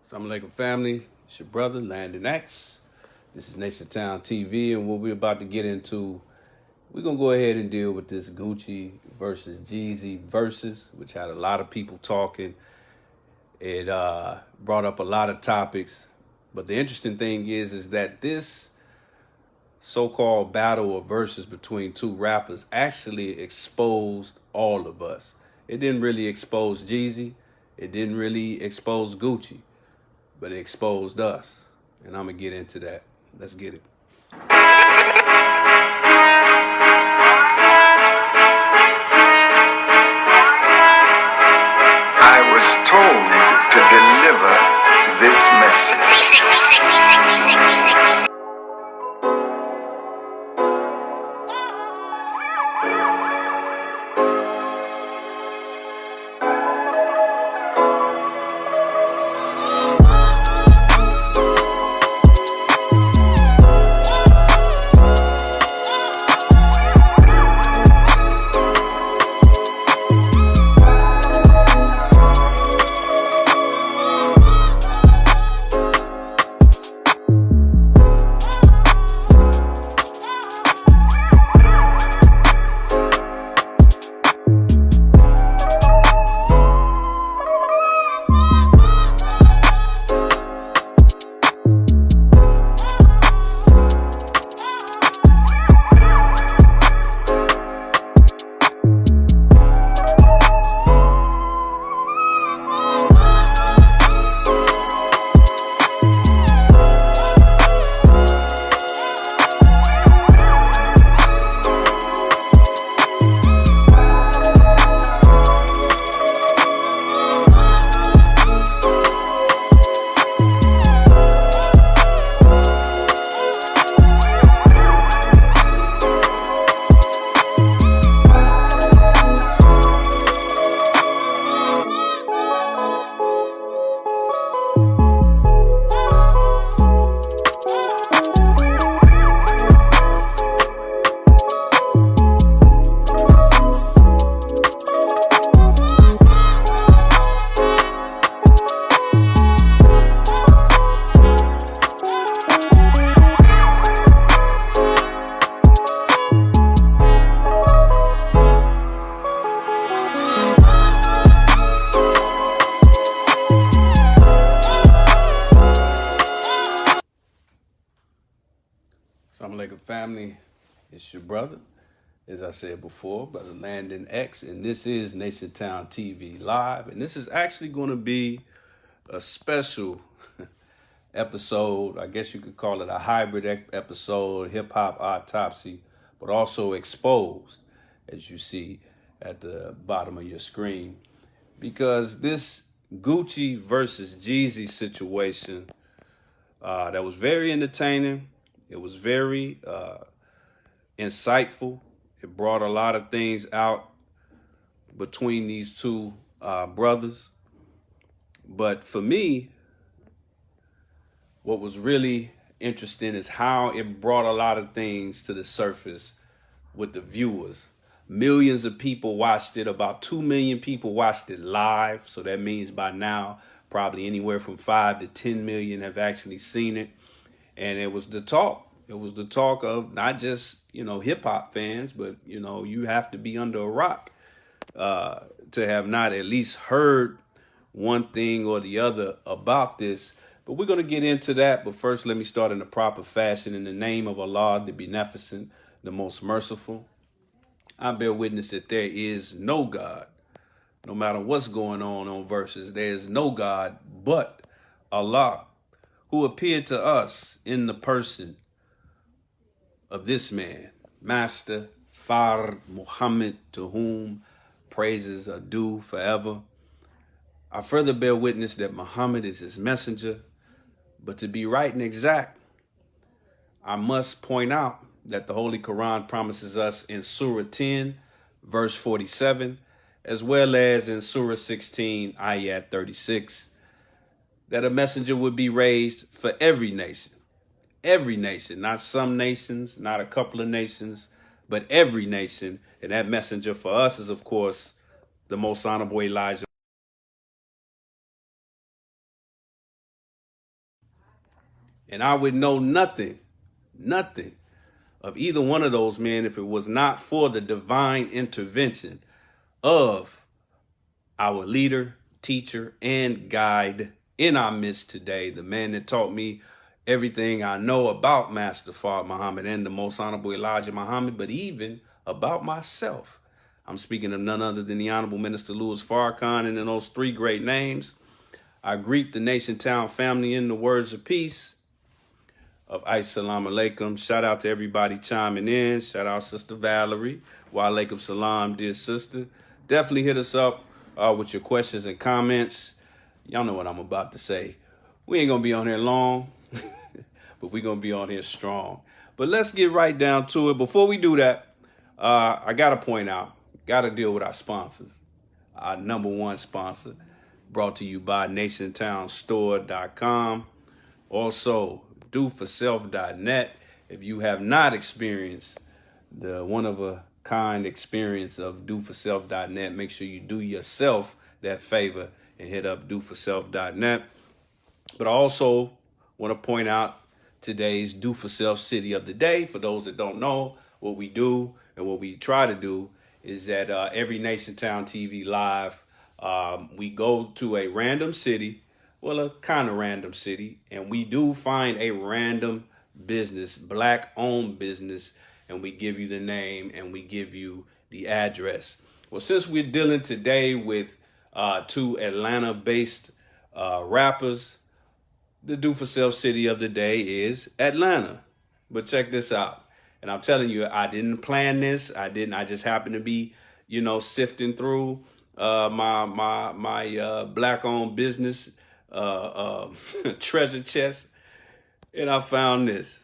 Assalamu alaikum family, it's your brother Landon X. This is Nation Town TV, and what we're about to get into, we're gonna go ahead and deal with this Gucci versus Jeezy versus, which had a lot of people talking. It brought up a lot of topics, but the interesting thing is that this so-called battle or versus between two rappers actually exposed all of us. It didn't really expose Jeezy, it didn't really expose Gucci, but it exposed us. And I'm going to get into that. Let's get it. I was told to deliver this message. Assalamu alaikum family, it's your brother, as I said before, brother Landon X, and this is Nation Town TV Live, and this is actually going to be a special episode. I guess you could call it a hybrid episode, hip-hop autopsy, but also exposed, as you see at the bottom of your screen, because this Gucci versus Jeezy situation that was very entertaining. It was very insightful. It brought a lot of things out between these two brothers. But for me, what was really interesting is how it brought a lot of things to the surface with the viewers. Millions of people watched it. About 2 million people watched it live. So that means by now, probably anywhere from 5 to 10 million have actually seen it. And it was the talk. It was the talk of not just, hip hop fans, but, you have to be under a rock to have not at least heard one thing or the other about this. But we're going to get into that. But first, let me start in the proper fashion. In the name of Allah, the Beneficent, the Most Merciful, I bear witness that there is no God. No matter what's going on verses, there is no God but Allah, who appeared to us in the person of this man, Master Fard Muhammad, to whom praises are due forever. I further bear witness that Muhammad is his messenger, but to be right and exact, I must point out that the Holy Qur'an promises us in Surah 10, verse 47, as well as in Surah 16, ayat 36, that a messenger would be raised for every nation, not some nations, not a couple of nations, but every nation. And that messenger for us is, of course, the most honorable Elijah And I would know nothing of either one of those men if it was not for the divine intervention of our leader, teacher, and guide in our midst today, the man that taught me everything I know about Master Fard Muhammad and the Most Honorable Elijah Muhammad, but even about myself. I'm speaking of none other than the Honorable Minister Louis Farrakhan, and in those three great names, I greet the Nation Town family in the words of peace of Assalamu alaikum. Shout out to everybody chiming in. Shout out Sister Valerie. Wa alaikum salam, dear sister. Definitely hit us up with your questions and comments. Y'all know what I'm about to say. We ain't going to be on here long, but we're going to be on here strong. But let's get right down to it. Before we do that, I got to point out, got to deal with our sponsors. Our number one sponsor, brought to you by nationtownstore.com. Also, doforself.net. If you have not experienced the one-of-a-kind experience of doforself.net, make sure you do yourself that favor and hit up doforself.net. But I also want to point out today's Do For Self City of the Day. For those that don't know, what we do and what we try to do is that every Nation Town TV Live, we go to a random city, well, a kind of random city, and we do find a random business, black-owned business, and we give you the name and we give you the address. Well, since we're dealing today with two Atlanta-based rappers, the Do For Self City of the Day is Atlanta. But check this out. And I'm telling you, I didn't plan this. I just happened to be, sifting through my black-owned business treasure chest. And I found this.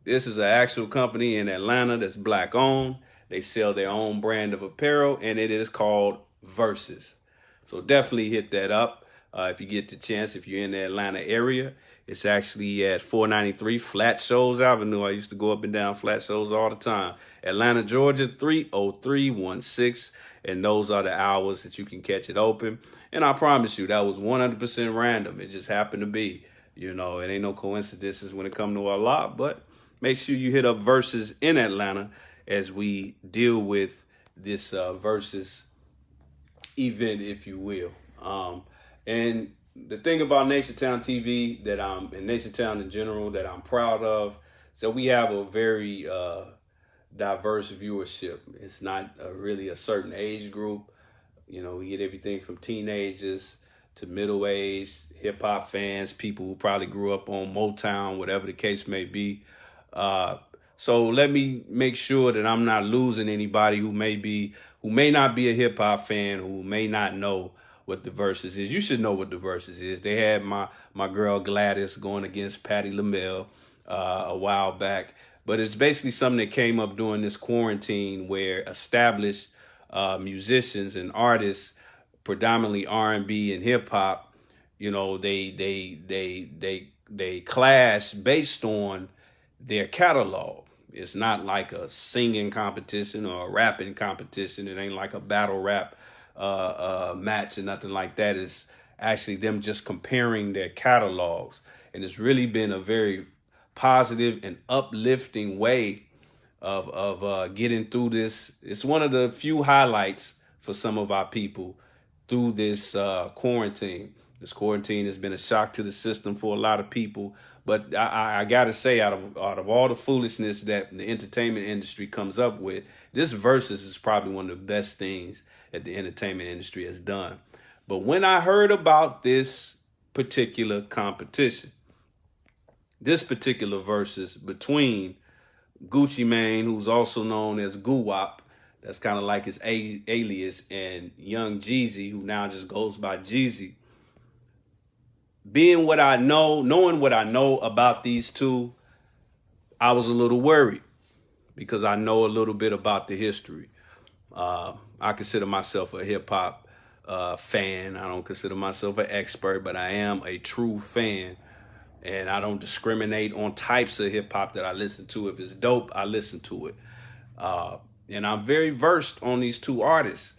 This is an actual company in Atlanta that's black-owned. They sell their own brand of apparel, and it is called Versus. So definitely hit that up if you get the chance, if you're in the Atlanta area. It's actually at 493 Flat Shoals Avenue. I used to go up and down Flat Shoals all the time. Atlanta, Georgia, 30316. And those are the hours that you can catch it open. And I promise you, that was 100% random. It just happened to be. It ain't no coincidences when it comes to Allah. But make sure you hit up Versus in Atlanta as we deal with this Versus event, if you will. And the thing about Nation Town TV and Nation Town in general that I'm proud of, so we have a very diverse viewership. It's not really a certain age group. We get everything from teenagers to middle-aged hip hop fans, people who probably grew up on Motown, whatever the case may be. So let me make sure that I'm not losing anybody who may not be a hip hop fan, who may not know what the Versus is. You should know what the Versus is. They had my girl Gladys going against Patti LaBelle a while back. But it's basically something that came up during this quarantine where established musicians and artists, predominantly R&B and hip hop, they clash based on their catalog. It's not like a singing competition or a rapping competition. It ain't like a battle rap match or nothing like that. It's actually them just comparing their catalogs. And it's really been a very positive and uplifting way of getting through this. It's one of the few highlights for some of our people through this quarantine. This quarantine has been a shock to the system for a lot of people. But I got to say, out of all the foolishness that the entertainment industry comes up with, this Versus is probably one of the best things that the entertainment industry has done. But when I heard about this particular competition, this particular Versus between Gucci Mane, who's also known as Guwap, that's kind of like his alias, and Young Jeezy, who now just goes by Jeezy. Knowing what I know about these two, I was a little worried because I know a little bit about the history. I consider myself a hip hop fan. I don't consider myself an expert, but I am a true fan. And I don't discriminate on types of hip hop that I listen to. If it's dope, I listen to it. And I'm very versed on these two artists.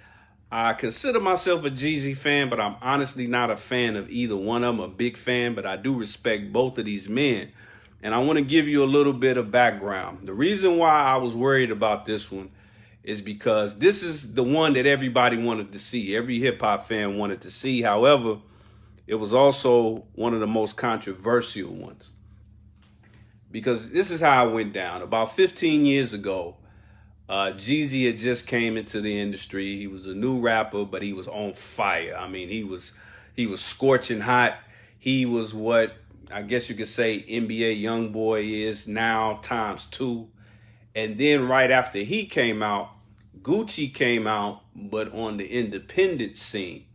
I consider myself a Jeezy fan, but I'm honestly not a fan of either one of them. A big fan, but I do respect both of these men. And I want to give you a little bit of background. The reason why I was worried about this one is because this is the one that everybody wanted to see. Every hip hop fan wanted to see. However, it was also one of the most controversial ones. Because this is how it went down. About 15 years ago, Jeezy had just came into the industry. He was a new rapper, but he was on fire. I mean, he was scorching hot. He was what I guess you could say NBA YoungBoy is now ×2. And then right after he came out, Gucci came out, but on the independent scene.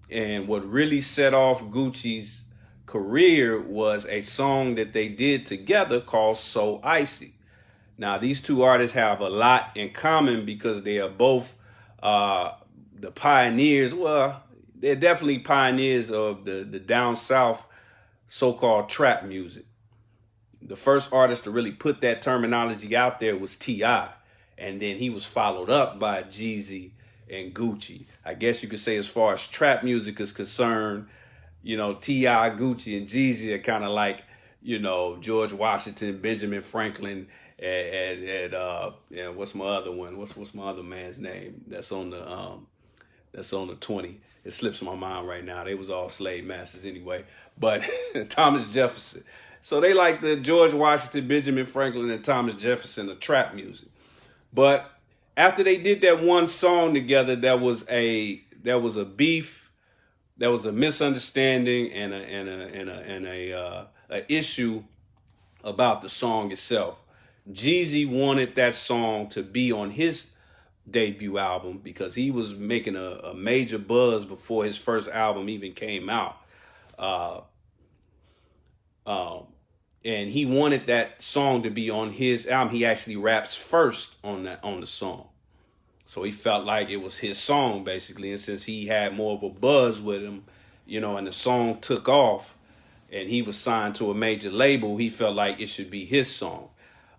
And what really set off Gucci's career was a song that they did together called So Icy. Now, these two artists have a lot in common because they are both the pioneers. Well, they're definitely pioneers of the down south so-called trap music. The first artist to really put that terminology out there was T.I. And then he was followed up by Jeezy and Gucci. I guess you could say as far as trap music is concerned, you know, T.I., Gucci, and Jeezy are kind of like, you know, George Washington, Benjamin Franklin, and what's my other one? What's my other man's name? That's on the 20. It slips my mind right now. They was all slave masters anyway. But Thomas Jefferson. So they like the George Washington, Benjamin Franklin, and Thomas Jefferson of trap music. But after they did that one song together, there was a beef, there was a misunderstanding and a issue about the song itself. Jeezy wanted that song to be on his debut album because he was making a major buzz before his first album even came out. And he wanted that song to be on his album. He actually raps first on the song. So he felt like it was his song, basically. And since he had more of a buzz with him, you know, and the song took off and he was signed to a major label, he felt like it should be his song.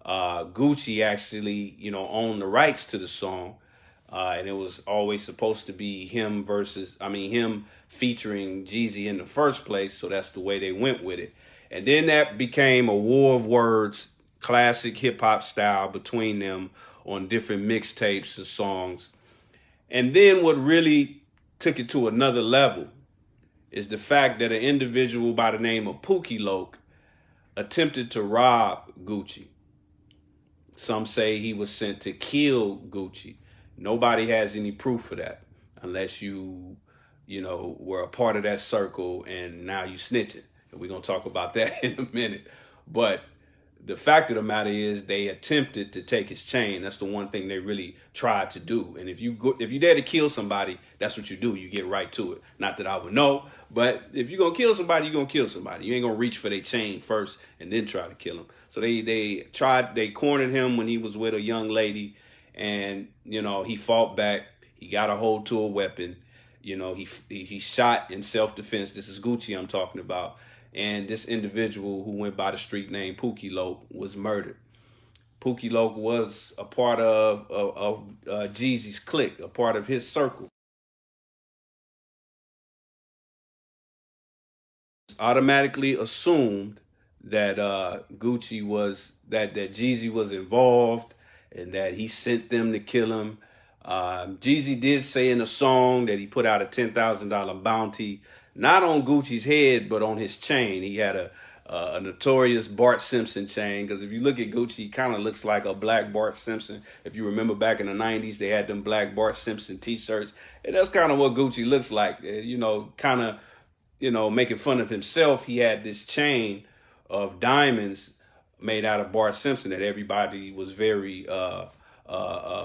Gucci actually, you know, owned the rights to the song. And it was always supposed to be him featuring Jeezy in the first place. So that's the way they went with it. And then that became a war of words, classic hip hop style between them on different mixtapes and songs. And then what really took it to another level is the fact that an individual by the name of Pookie Loke attempted to rob Gucci. Some say he was sent to kill Gucci. Nobody has any proof of that unless you know, were a part of that circle and now you snitching. And we're going to talk about that in a minute. But the fact of the matter is they attempted to take his chain. That's the one thing they really tried to do. And if you dare to kill somebody, that's what you do. You get right to it. Not that I would know, but if you're going to kill somebody, you're going to kill somebody. You ain't going to reach for their chain first and then try to kill him. So they cornered him when he was with a young lady and, you know, he fought back. He got a hold to a weapon. You know, he shot in self-defense. This is Gucci I'm talking about. And this individual who went by the street name Pookie Loke was murdered. Pookie Loke was a part of Jeezy's clique, a part of his circle. Automatically assumed that Jeezy was involved and that he sent them to kill him. Jeezy did say in a song that he put out a $10,000 bounty, not on Gucci's head, but on his chain. He had a notorious Bart Simpson chain, because if you look at Gucci, he kind of looks like a black Bart Simpson. If you remember back in the 90s, they had them black Bart Simpson t-shirts. And that's kind of what Gucci looks like, you know, kind of, you know, making fun of himself. He had this chain of diamonds made out of Bart Simpson that everybody was very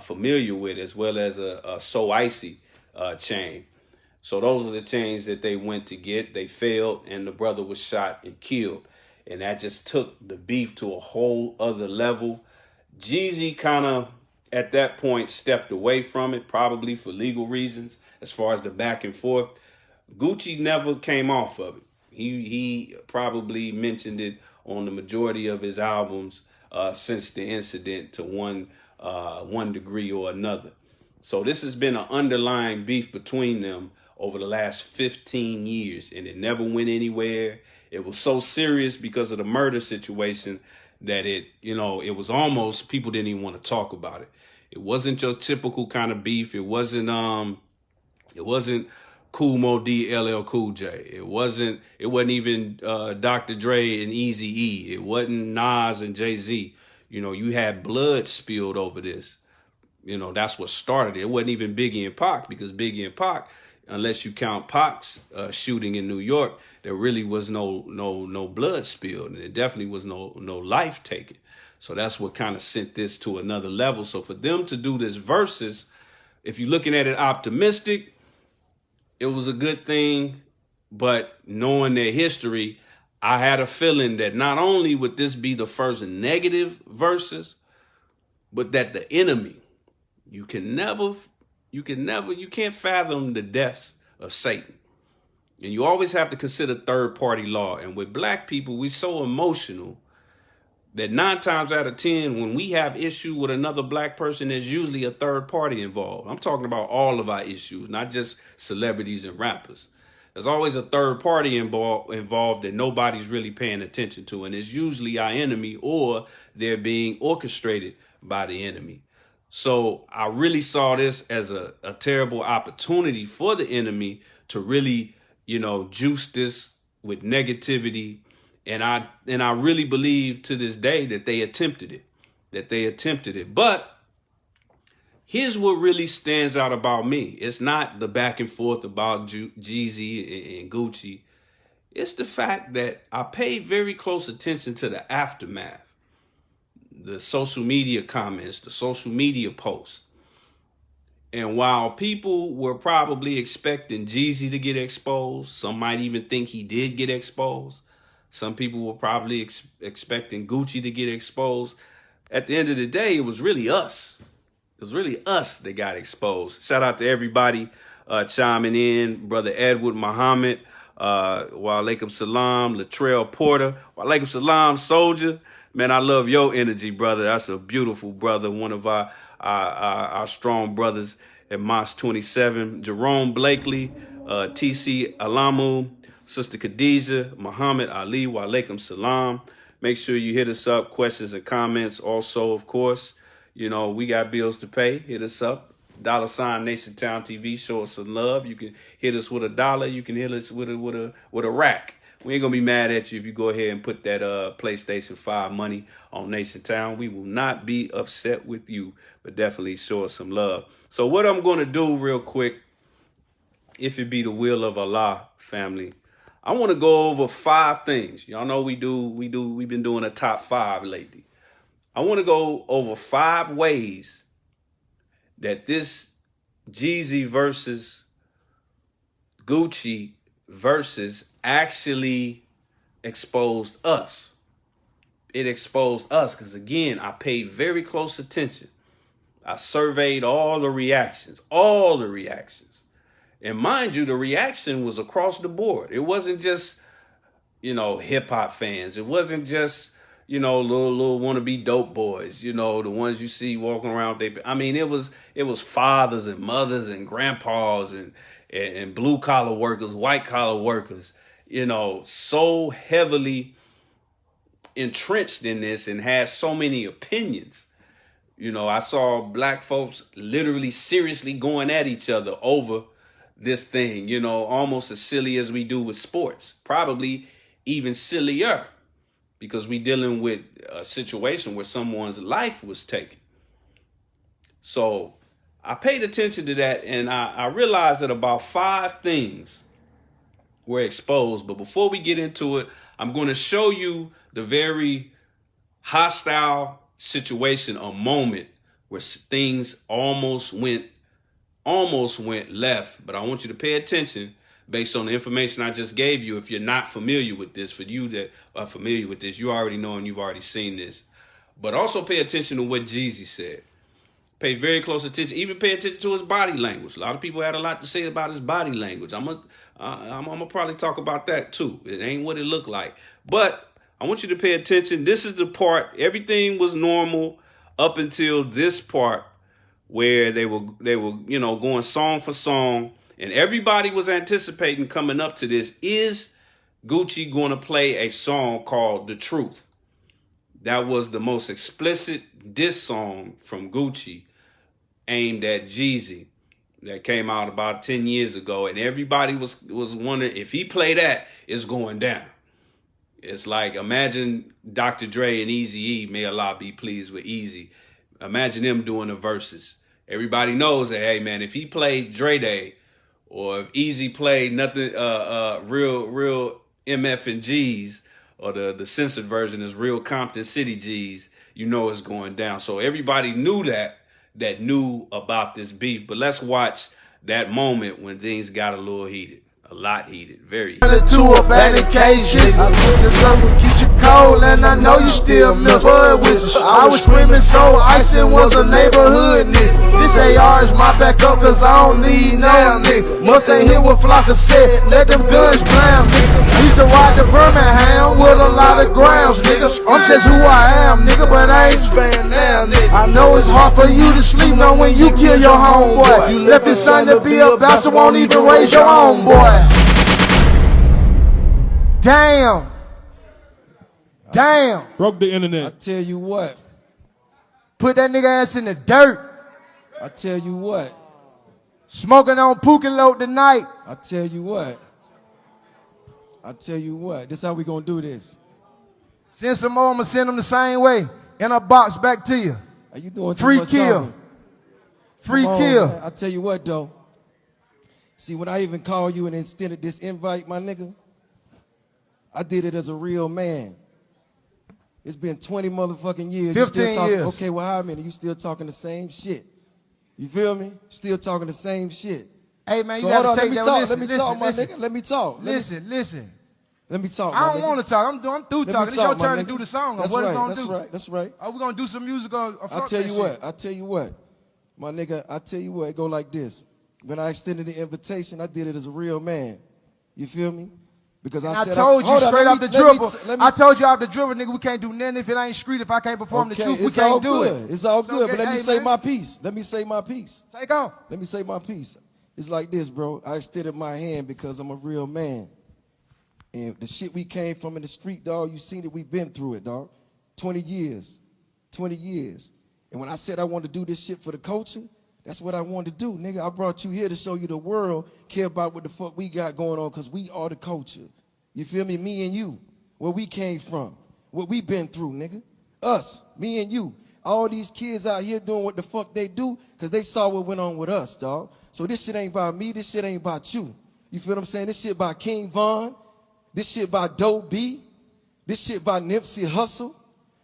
familiar with, as well as a So Icy chain. So those are the chains that they went to get. They failed, and the brother was shot and killed. And that just took the beef to a whole other level. Jeezy kind of, at that point, stepped away from it, probably for legal reasons, as far as the back and forth. Gucci never came off of it. He probably mentioned it on the majority of his albums since the incident to one degree or another. So this has been an underlying beef between them over the last 15 years, and it never went anywhere. It was so serious because of the murder situation that it was almost, people didn't even want to talk about it. It wasn't your typical kind of beef. It wasn't Cool Mo D, LL Cool J. It wasn't even Dr. Dre and Eazy-E. It wasn't Nas and Jay-Z. You had blood spilled over this. That's what started it. It wasn't even Biggie and Pac, because Biggie and Pac, unless you count Pac's shooting in New York, there really was no blood spilled, and there definitely was no life taken. So that's what kind of sent this to another level. So for them to do this versus, if you're looking at it optimistic, it was a good thing. But knowing their history, I had a feeling that not only would this be the first negative versus, but that the enemy, you can't fathom the depths of Satan. And you always have to consider third party law. And with black people, we're so emotional that 9 times out of 10, when we have issue with another black person, there's usually a third party involved. I'm talking about all of our issues, not just celebrities and rappers. There's always a third party involved that nobody's really paying attention to. And it's usually our enemy, or they're being orchestrated by the enemy. So I really saw this as a terrible opportunity for the enemy to really, juice this with negativity. And I really believe to this day that they attempted it. But here's what really stands out about me. It's not the back and forth about Jeezy and Gucci. It's the fact that I paid very close attention to the aftermath, the social media comments, the social media posts. And while people were probably expecting Jeezy to get exposed, some might even think he did get exposed. Some people were probably expecting Gucci to get exposed. At the end of the day, it was really us. It was really us that got exposed. Shout out to everybody chiming in. Brother Edward Muhammad, wa alaikum salam, Latrell Porter, wa alaikum salam, Soldier. Man, I love your energy, brother. That's a beautiful brother. One of our strong brothers at Mosque 27. Jerome Blakely, TC Alamu, Sister Khadijah, Muhammad Ali, wa alaikum salam. Make sure you hit us up, questions and comments. Also, of course, we got bills to pay. Hit us up. $ Nation Town TV. Show us some love. You can hit us with $1. You can hit us with a rack. We ain't gonna be mad at you if you go ahead and put that PlayStation 5 money on Nation Town. We will not be upset with you, but definitely show us some love. So what I'm gonna do real quick, if it be the will of Allah, family, I want to go over 5 things. Y'all know we've been doing a top 5 lately. I want to go over 5 ways that this Jeezy versus Gucci versus actually exposed us. It exposed us because, again, I paid very close attention. I surveyed all the reactions. And mind you, the reaction was across the board. It wasn't just, hip hop fans. It wasn't just, little wannabe dope boys, the ones you see walking around. It was fathers and mothers and grandpas and blue collar workers, white collar workers, so heavily entrenched in this and had so many opinions. I saw black folks literally seriously going at each other over this thing, almost as silly as we do with sports, probably even sillier, because we dealing with a situation where someone's life was taken. So I paid attention to that, and I realized that about 5 things were exposed. But before we get into it, I'm going to show you the very hostile situation, a moment where things almost went left. But I want you to pay attention based on the information I just gave you. If you're not familiar with this, for you that are familiar with this, you already know and you've already seen this. But also pay attention to what Jeezy said. Pay very close attention. Even pay attention to his body language. A lot of people had a lot to say about his body language. I'm gonna probably talk about that too. It ain't what it looked like. But I want you to pay attention. This is the part. Everything was normal up until this part where they were you know, going song for song, and everybody was anticipating coming up to this, is Gucci going to play a song called The Truth. That was the most explicit diss song from Gucci aimed at Jeezy that came out about 10 years ago, and everybody was wondering if he play that, it's going down. It's like, imagine Dr. Dre and Eazy-E, may Allah be pleased with Eazy. Imagine them doing the verses. Everybody knows that, hey man, if he played Dre Day, or if Eazy played nothing, real MF and G's, or the censored version is real Compton City G's, you know it's going down. So everybody knew that knew about this beef. But let's watch that moment when things got a little heated. A lot heated, very heated. To a bad occasion. I took the summer, keep you cold, and I know you still miss bud with you. I was screaming so icing was a neighborhood nigga. This AR is my backup, cause I don't need no nigga. Mustang hit with flock of set, let them guns drown, nigga. Used to ride the Birmingham with a lot of grounds, nigga. I'm just who I am, nigga, but I ain't span now, nigga. I know it's hard for you to sleep, knowing when you kill your homeboy. You left his son to be a bastard, won't even raise your own boy. Damn. Damn. Broke the internet. I tell you what. Put that nigga ass in the dirt. I tell you what. Smoking on Pookie Load tonight. I tell you what. I tell you what. This how we gonna do this. Send some more, I'ma send them the same way. In a box back to you. Are you doing too Free much kill. talking? Free Come on, kill. man. I tell you what though. See, when I even called you and extended this invite, my nigga, I did it as a real man. It's been 20 motherfucking years. 15 you still talking, years. Okay, well, how many? You still talking the same shit. You feel me? Still talking the same shit. Hey man, So you hold gotta on, take let me that. talk. Listen, Let me talk, my listen, nigga. Let me talk. Listen. Let me talk. I don't want to talk. I'm through talking. It's your turn to do the song. That's what right. are we gonna That's do? right. That's right. Are we gonna do some music or I fuck tell that you shit? what. I tell you what. My nigga, I tell you what. It go like this. When I extended the invitation, I did it as a real man. You feel me? Because I said told you hold on, straight let off me- the let me- dribble. let me- I told you off the dribble, nigga, we can't do nothing if it ain't street. If I can't perform the Okay, truth, we it's all can't do good. it. It's all It's good, okay. but let me Hey, say man. my piece. Let me say my piece. Take off. Let me say my piece. It's like this, bro. I extended my hand because I'm a real man. And the shit we came from in the street, dog, you seen it, we been through it, dog. 20 years. 20 years. And when I said I wanted to do this shit for the culture, that's what I wanted to do, nigga. I brought you here to show you the world care about what the fuck we got going on, because we are the culture. You feel me? Me and you. Where we came from. What we been through, nigga. Us. Me and you. All these kids out here doing what the fuck they do because they saw what went on with us, dog. So this shit ain't about me. This shit ain't about you. You feel what I'm saying? This shit by King Von. This shit by Doe B. This shit by Nipsey Hussle.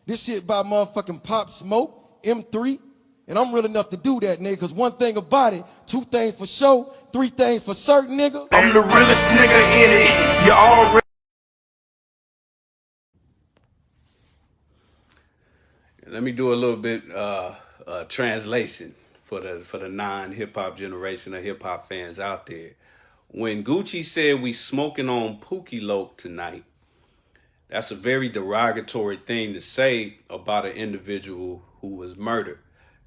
This shit by motherfucking Pop Smoke, M3. And I'm real enough to do that, nigga, because one thing about it, 2 things for sure, 3 things for certain, nigga. I'm the realest nigga in it. You already. Let me do a little bit translation for the non-hip hop generation of hip hop fans out there. When Gucci said we smoking on Pookie Loke tonight, that's a very derogatory thing to say about an individual who was murdered.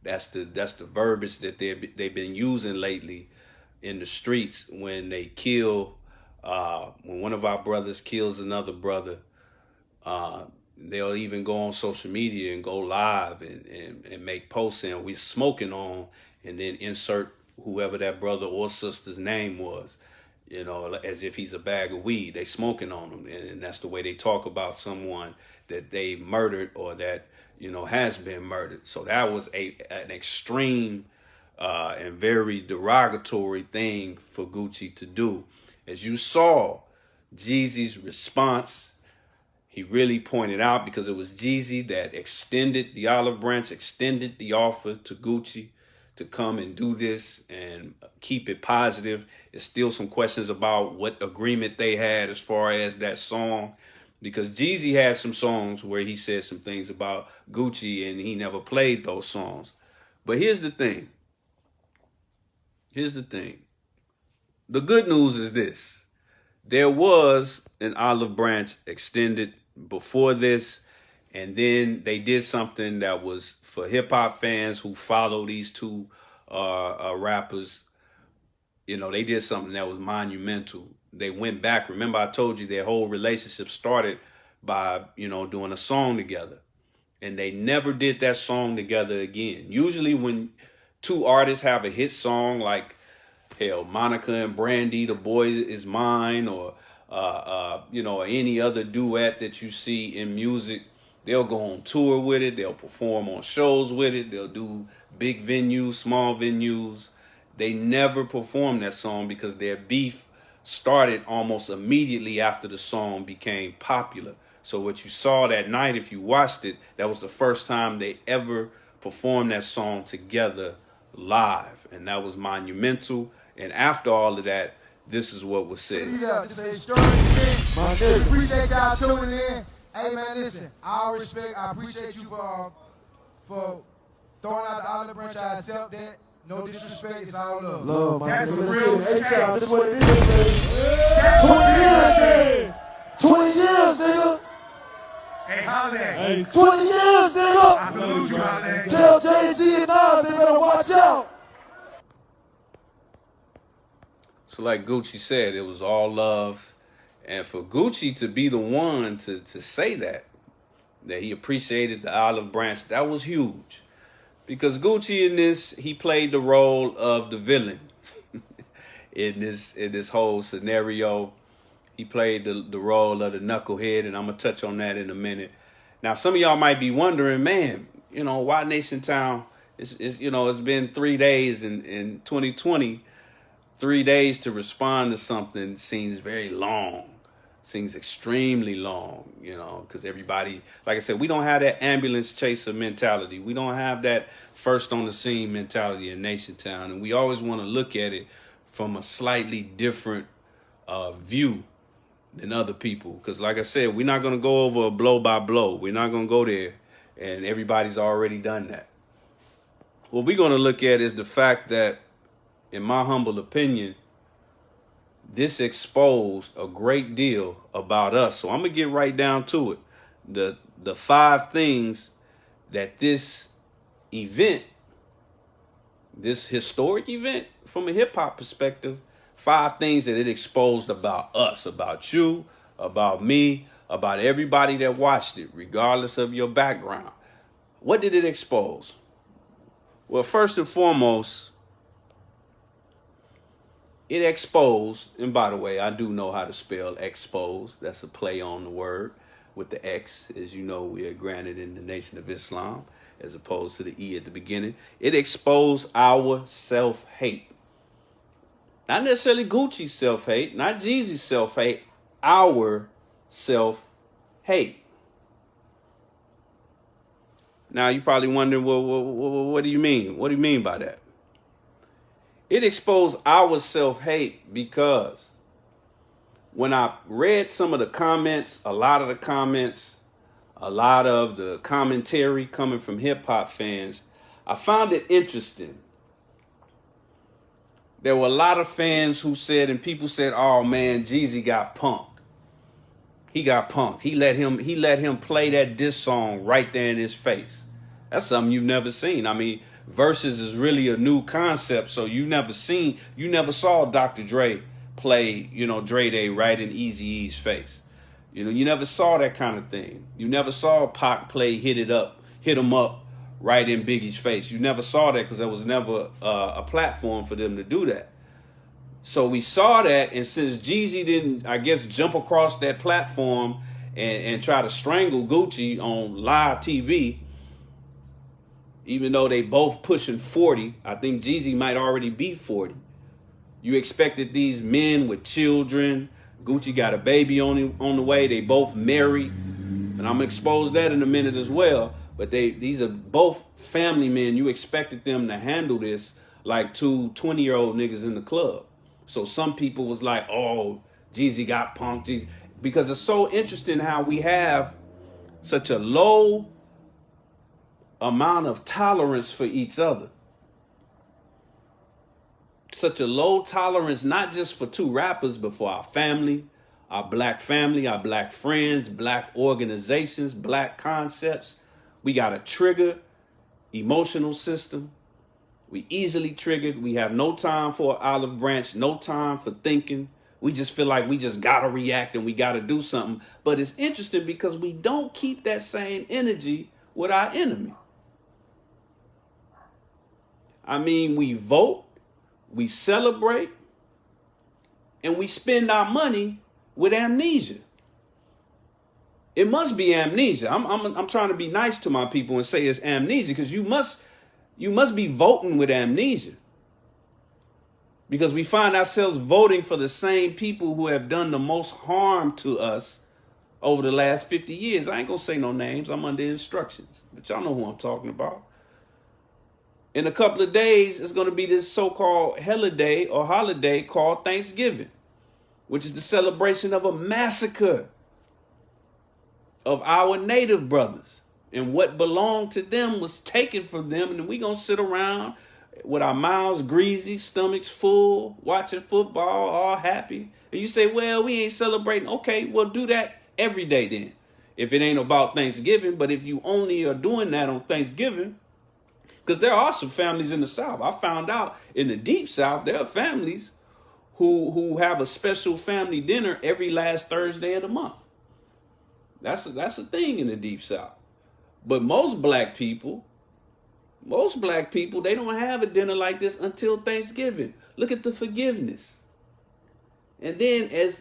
That's the verbiage that they've been using lately in the streets when they kill, when one of our brothers kills another brother. They'll even go on social media and go live and make posts saying we're smoking on, and then insert whoever that brother or sister's name was, you know, as if he's a bag of weed. They smoking on him, and that's the way they talk about someone that they murdered or that, you know, has been murdered. So that was an extreme and very derogatory thing for Gucci to do. As you saw, Jeezy's response, he really pointed out, because it was Jeezy that extended the olive branch, extended the offer to Gucci to come and do this and keep it positive. There's still some questions about what agreement they had as far as that song, because Jeezy had some songs where he said some things about Gucci and he never played those songs. But here's the thing. Here's the thing. The good news is this. There was an olive branch extended before this, and then they did something that was for hip hop fans who follow these two rappers, you know, they did something that was monumental. They went back. Remember, I told you their whole relationship started by, you know, doing a song together. And they never did that song together again. Usually when two artists have a hit song, like, hell, Monica and Brandy, The Boy Is Mine, or, you know, any other duet that you see in music, they'll go on tour with it. They'll perform on shows with it. They'll do big venues, small venues. They never performed that song because their beef started almost immediately after the song became popular. So what you saw that night, if you watched it, that was the first time they ever performed that song together live. And that was monumental. And after all of that, this is what was said. Yeah, this is a historic event. Appreciate y'all tuning in. Hey man, listen, all respect, I appreciate you for throwing out the olive branch. I accept that. No disrespect, it's all love. Love, my That's nigga. the Let's real get it. ASAP. This is what it is, That's baby. 20 what it years, is. nigga. 20 years, nigga. Hey, Holiday. 20 years, nigga. I salute you, Holiday. Tell Jay-Z and Nas they better watch out. So like Gucci said, it was all love. And for Gucci to be the one to say that he appreciated the olive branch, that was huge. Because Gucci in this, he played the role of the villain in this whole scenario. He played the role of the knucklehead, and I'm going to touch on that in a minute. Now, some of y'all might be wondering, man, you know, why Nation Town? You know, it's been 3 days in 2020. 3 days to respond to something seems very long. Seems extremely long, you know, because everybody, like I said, we don't have that ambulance chaser mentality. We don't have that first on the scene mentality in Nation Town. And we always want to look at it from a slightly different view than other people. Because like I said, we're not going to go over a blow by blow. We're not going to go there. And everybody's already done that. What we're going to look at is the fact that, in my humble opinion, this exposed a great deal about us. So I'm going to get right down to it. The 5 things that this event, this historic event from a hip hop perspective, 5 things that it exposed about us, about you, about me, about everybody that watched it, regardless of your background. What did it expose? Well, first and foremost, it exposed, and by the way, I do know how to spell expose. That's a play on the word with the X. As you know, we are granted in the Nation of Islam, as opposed to the E at the beginning. It exposed our self-hate. Not necessarily Gucci's self-hate, not Jeezy's self-hate, our self-hate. Now, you're probably wondering, well, what do you mean? What do you mean by that? It exposed our self-hate because when I read some of the comments, a lot of the commentary coming from hip-hop fans, I found it interesting. There were a lot of fans who said, and people said, oh man, Jeezy got punked. He got punked. He let him play that diss song right there in his face. That's something you've never seen. I mean, Versus is really a new concept, so you never saw Dr. Dre play, you know, Dre Day right in Eazy-E's face. You know, you never saw that kind of thing. You never saw Pac play Hit Him Up right in Biggie's face. You never saw that because there was never a platform for them to do that. So we saw that, and since Jeezy didn't, I guess, jump across that platform and try to strangle Gucci on live TV, even though they both pushing 40, I think Jeezy might already be 40. You expected these men with children. Gucci got a baby on the way. They both married. And I'm going to expose that in a minute as well. But these are both family men. You expected them to handle this like 2 20-year-old niggas in the club. So some people was like, oh, Jeezy got punked. Jeezy. Because it's so interesting how we have such a low amount of tolerance for each other. Such a low tolerance, not just for 2 rappers, but for our family, our black friends, black organizations, black concepts. We got a trigger emotional system. We easily triggered. We have no time for an olive branch, no time for thinking. We just feel like we just got to react and we got to do something. But it's interesting because we don't keep that same energy with our enemy. I mean, we vote, we celebrate, and we spend our money with amnesia. It must be amnesia. I'm trying to be nice to my people and say it's amnesia, because you must be voting with amnesia. Because we find ourselves voting for the same people who have done the most harm to us over the last 50 years. I ain't gonna say no names. I'm under instructions, but y'all know who I'm talking about. In a couple of days, it's going to be this so-called holiday or holiday called Thanksgiving, which is the celebration of a massacre of our native brothers. And what belonged to them was taken from them. And we're going to sit around with our mouths greasy, stomachs full, watching football, all happy. And you say, well, we ain't celebrating. Okay, well, do that every day then, if it ain't about Thanksgiving. But if you only are doing that on Thanksgiving, because there are some families in the South. I found out in the deep South, there are families who have a special family dinner every last Thursday of the month. That's a thing in the deep South. But most black people, they don't have a dinner like this until Thanksgiving. Look at the forgiveness. And then as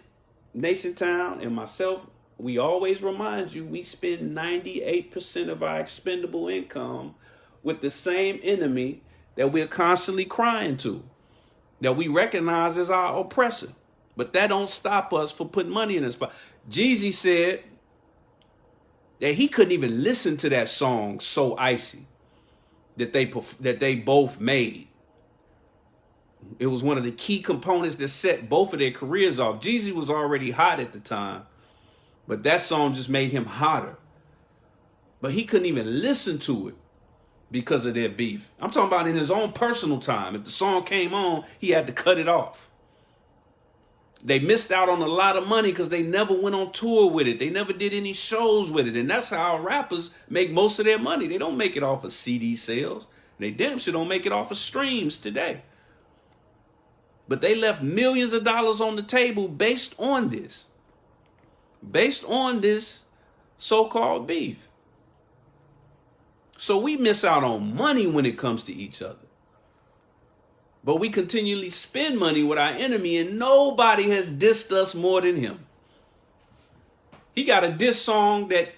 Nation Town and myself, we always remind you, we spend 98% of our expendable income with the same enemy that we're constantly crying to, that we recognize as our oppressor. But that don't stop us from putting money in this spot. Jeezy said that he couldn't even listen to that song So Icy that they both made. It was one of the key components that set both of their careers off. Jeezy was already hot at the time, but that song just made him hotter. But he couldn't even listen to it because of their beef. I'm talking about in his own personal time. If the song came on, he had to cut it off. They missed out on a lot of money because they never went on tour with it. They never did any shows with it. And that's how rappers make most of their money. They don't make it off of CD sales. They damn sure don't make it off of streams today. But they left millions of dollars on the table based on this. Based on this so-called beef. So we miss out on money when it comes to each other. But we continually spend money with our enemy, and nobody has dissed us more than him. He got a diss song that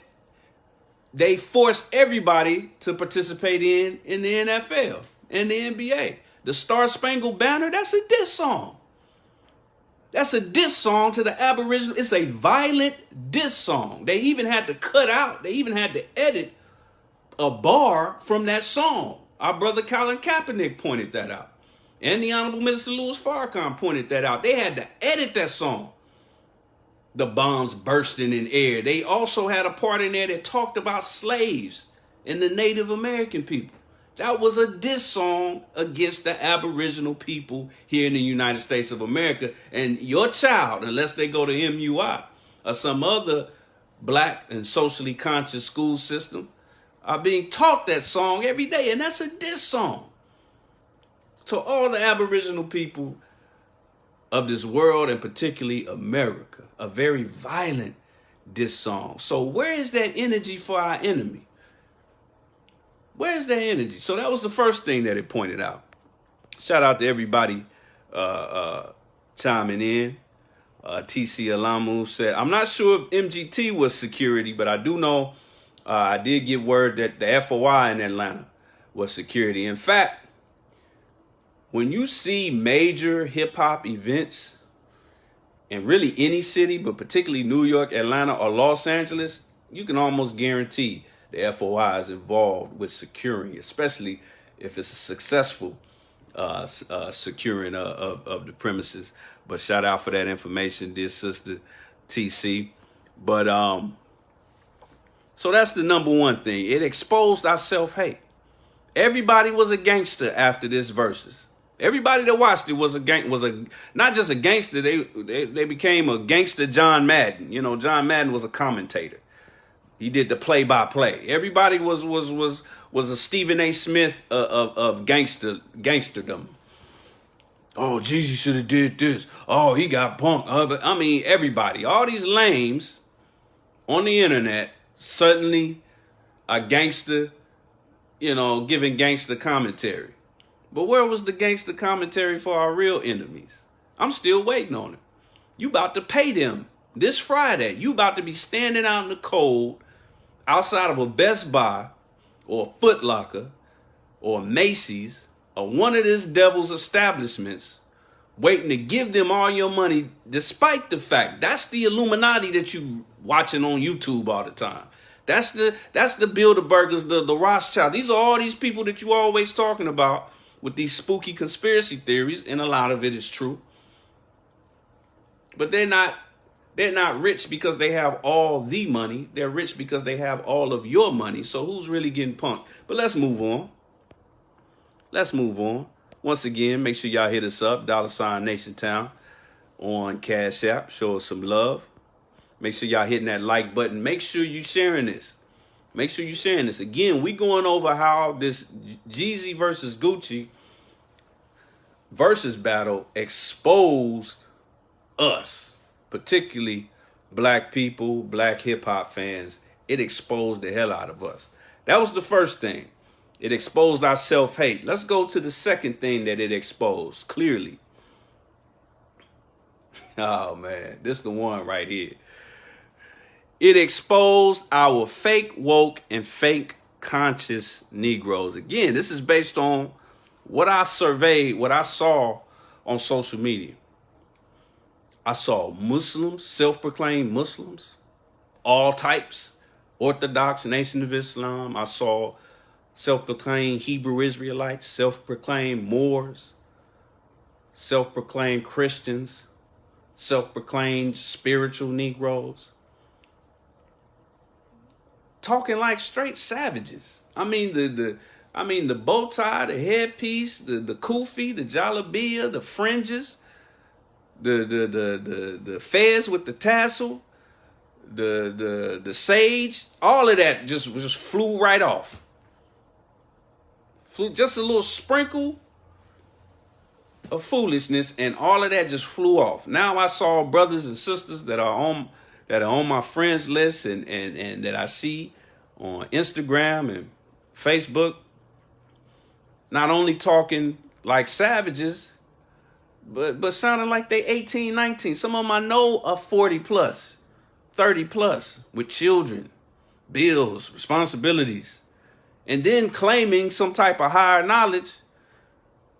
they force everybody to participate in the NFL and the NBA. The Star Spangled Banner, that's a diss song. That's a diss song to the Aboriginal. It's a violent diss song. They even had to cut out, they even had to edit a bar from that song. Our brother Colin Kaepernick pointed that out. And the Honorable Minister Louis Farrakhan pointed that out. They had to edit that song. The bombs bursting in air. They also had a part in there that talked about slaves and the Native American people. That was a diss song against the Aboriginal people here in the United States of America. And your child, unless they go to MUI or some other black and socially conscious school system, are being taught that song every day. And that's a diss song to all the Aboriginal people of this world, and particularly America. A very violent diss song. So where is that energy for our enemy? Where's that energy? So that was the first thing that it pointed out. Shout out to everybody chiming in. TC Alamu said, I'm not sure if MGT was security, but I do know I did get word that the FOI in Atlanta was security. In fact, when you see major hip hop events in really any city, but particularly New York, Atlanta, or Los Angeles, you can almost guarantee the FOI is involved with securing, especially if it's a successful securing of the premises. But shout out for that information, dear sister TC. But so that's the number one thing. It exposed our self-hate. Everybody was a gangster after this verses. Everybody that watched it was not just a gangster. They became a gangster John Madden. You know, John Madden was a commentator. He did the play-by-play. Everybody was a Stephen A. Smith of gangsterdom. Oh, Jeezy should have did this. Oh, he got punked. But I mean, everybody, all these lames on the internet, suddenly a gangster, giving gangster commentary. But where was the gangster commentary for our real enemies? I'm still waiting on it. You about to pay them this Friday. You about to be standing out in the cold outside of a Best Buy or a Foot Locker or a Macy's or one of this devil's establishments, waiting to give them all your money, despite the fact that's the Illuminati that you watching on YouTube all the time. That's the Bilderbergers, the Rothschild. These are all these people that you always talking about with these spooky conspiracy theories, and a lot of it is true. But they're not rich because they have all the money. They're rich because they have all of your money. So who's really getting punked? But let's move on. Once again, make sure y'all hit us up, $NationTown on Cash App. Show us some love. Make sure y'all hitting that like button. Make sure you sharing this. Again, we going over how this Jeezy versus Gucci versus battle exposed us, particularly black people, black hip hop fans. It exposed the hell out of us. That was the first thing. It exposed our self-hate. Let's go to the second thing that it exposed clearly. Oh man, this is the one right here. It exposed our fake woke and fake conscious Negroes. Again, this is based on what I surveyed, what I saw on social media. I saw Muslims, self-proclaimed Muslims, all types, Orthodox, Nation of Islam. I saw self-proclaimed Hebrew Israelites, self-proclaimed Moors, self-proclaimed Christians, self-proclaimed spiritual Negroes, talking like straight savages. I mean the bow tie, the headpiece, the kufi, the jalabia, the fringes, the fez with the tassel, the sage, all of that just flew right off. Just a little sprinkle of foolishness, and all of that just flew off. Now I saw brothers and sisters that are on my friends list and that I see on Instagram and Facebook, not only talking like savages, but sounding like they 18, 19. Some of them I know are 40 plus, 30 plus, with children, bills, responsibilities, and then claiming some type of higher knowledge,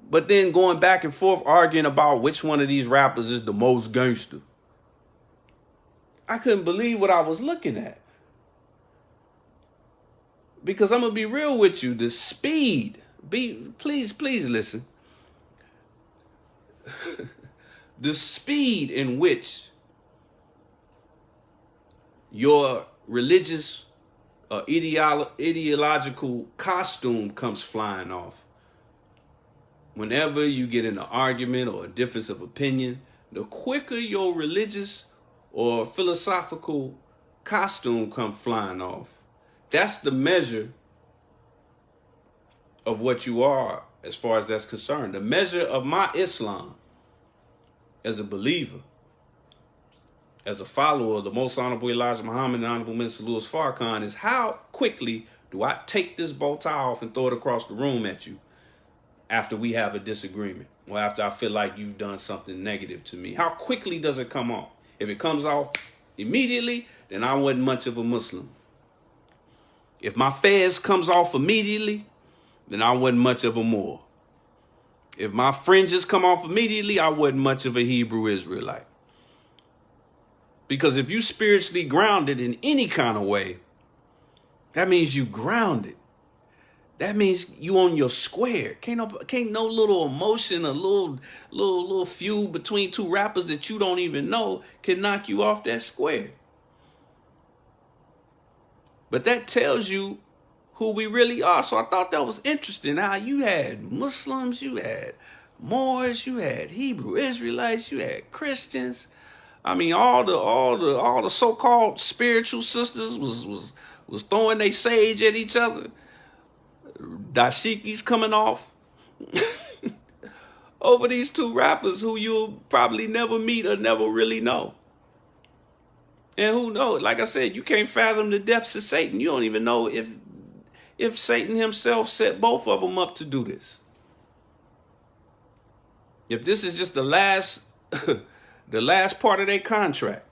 but then going back and forth arguing about which one of these rappers is the most gangster. I couldn't believe what I was looking at. Because I'm going to be real with you, the speed, please listen. The speed in which your religious ideological costume comes flying off. Whenever you get in an argument or a difference of opinion, the quicker your religious or philosophical costume come flying off, that's the measure of what you are as far as that's concerned. The measure of my Islam as a believer, as a follower of the most honorable Elijah Muhammad and honorable Minister Louis Farrakhan, is how quickly do I take this bow tie off and throw it across the room at you after we have a disagreement, or after I feel like you've done something negative to me. How quickly does it come off? If it comes off immediately, then I wasn't much of a Muslim. If my fez comes off immediately, then I wasn't much of a Moor. If my fringes come off immediately, I wasn't much of a Hebrew Israelite. Because if you spiritually grounded in any kind of way, that means you grounded. That means you on your square. Can't no little emotion, a little feud between two rappers that you don't even know can knock you off that square. But that tells you who we really are. So I thought that was interesting how you had Muslims, you had Moors, you had Hebrew Israelites, you had Christians. I mean, all the so-called spiritual sisters was throwing their sage at each other. Dashikis coming off over these two rappers who you'll probably never meet or never really know. And who knows? Like I said, you can't fathom the depths of Satan. You don't even know if Satan himself set both of them up to do this. If this is just the last the last part of their contract,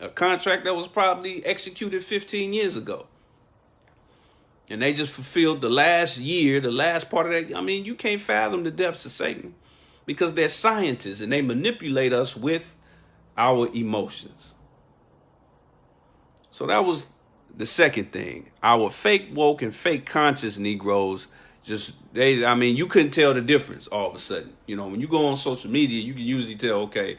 a contract that was probably executed 15 years ago, and they just fulfilled the last year, the last part of that. I mean, you can't fathom the depths of Satan because they're scientists and they manipulate us with our emotions. So that was the second thing. Our fake woke and fake conscious Negroes you couldn't tell the difference all of a sudden. You know, when you go on social media, you can usually tell, okay,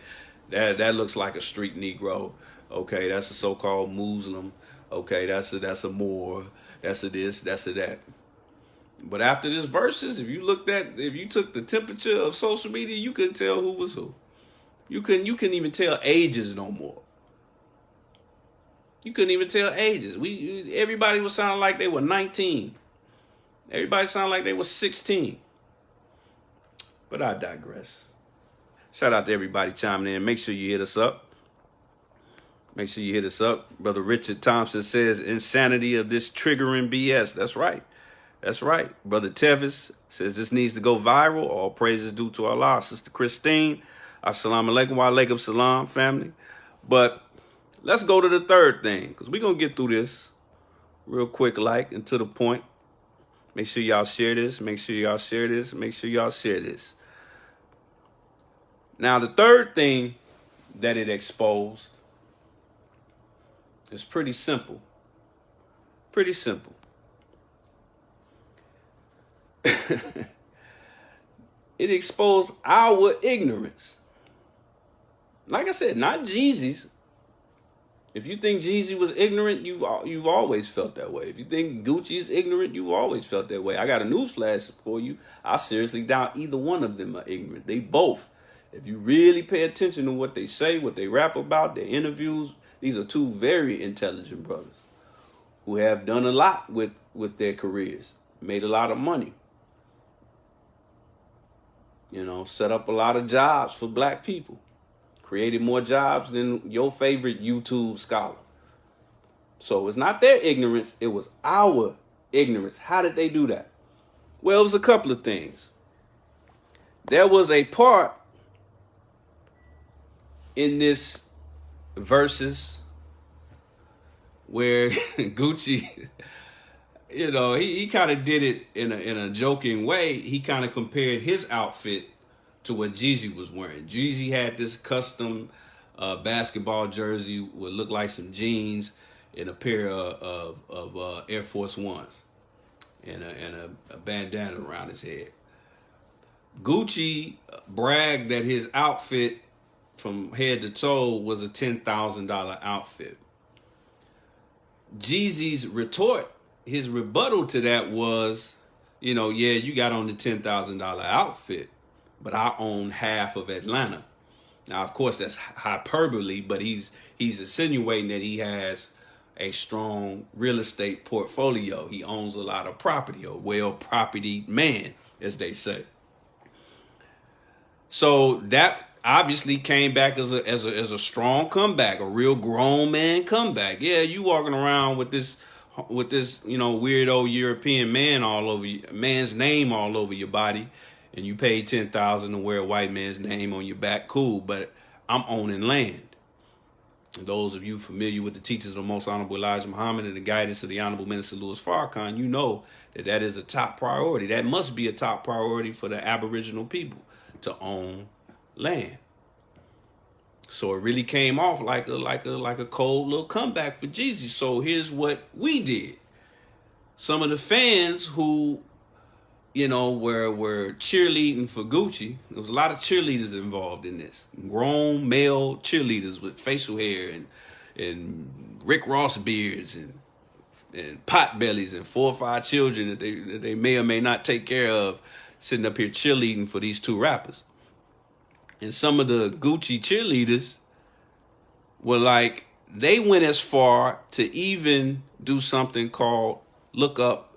that looks like a street Negro. Okay, that's a so-called Muslim. Okay, that's a Moor. That's a this, that's a that. But after this verses, if you took the temperature of social media, you couldn't tell who was who. You couldn't even tell ages no more. You couldn't even tell ages. Everybody was sounding like they were 19. Everybody sounded like they were 16. But I digress. Shout out to everybody chiming in. Make sure you hit us up. Make sure you hit us up. Brother Richard Thompson says, insanity of this triggering BS. That's right. That's right. Brother Tevis says, this needs to go viral. All praises due to Allah. Sister Christine, assalamu alaikum wa alaikum salam, family. But let's go to the third thing, because we're going to get through this real quick, and to the point. Make sure y'all share this. Make sure y'all share this. Make sure y'all share this. Now, the third thing that it exposed is pretty simple. Pretty simple. It exposed our ignorance. Like I said, not Jeezy's. If you think Jeezy was ignorant, you've always felt that way. If you think Gucci is ignorant, you've always felt that way. I got a newsflash for you. I seriously doubt either one of them are ignorant. They both. If you really pay attention to what they say, what they rap about, their interviews, these are two very intelligent brothers who have done a lot with their careers, made a lot of money. You know, set up a lot of jobs for black people. Created more jobs than your favorite YouTube scholar. So it's not their ignorance. It was our ignorance. How did they do that? Well, it was a couple of things. There was a part in this verses where Gucci, you know, he kind of did it in a joking way. He kind of compared his outfit to what Jeezy was wearing. Jeezy had this custom basketball jersey, would look like some jeans, and a pair of Air Force Ones, and a bandana around his head. Gucci bragged that his outfit from head to toe was a $10,000 outfit. Jeezy's retort, his rebuttal to that was, you know, yeah, you got on the $10,000 outfit, but I own half of Atlanta. Now, of course, that's hyperbole, but he's insinuating that he has a strong real estate portfolio. He owns a lot of property, a well-propertied man, as they say. So that obviously came back as a strong comeback, a real grown man comeback. Yeah, you walking around with this, you know, weirdo European man's name all over your body, and you paid $10,000 to wear a white man's name on your back. Cool, but I'm owning land. And those of you familiar with the teachings of the Most Honorable Elijah Muhammad and the guidance of the Honorable Minister Louis Farrakhan, you know that is a top priority. That must be a top priority for the Aboriginal people, to own land. So it really came off like a cold little comeback for Jeezy. So here's what we did. Some of the fans who, you know, were cheerleading for Gucci. There was a lot of cheerleaders involved in this. Grown male cheerleaders with facial hair and Rick Ross beards and pot bellies and 4 or 5 children that they may or may not take care of, sitting up here cheerleading for these two rappers. And some of the Gucci cheerleaders were like, they went as far to even do something called look up,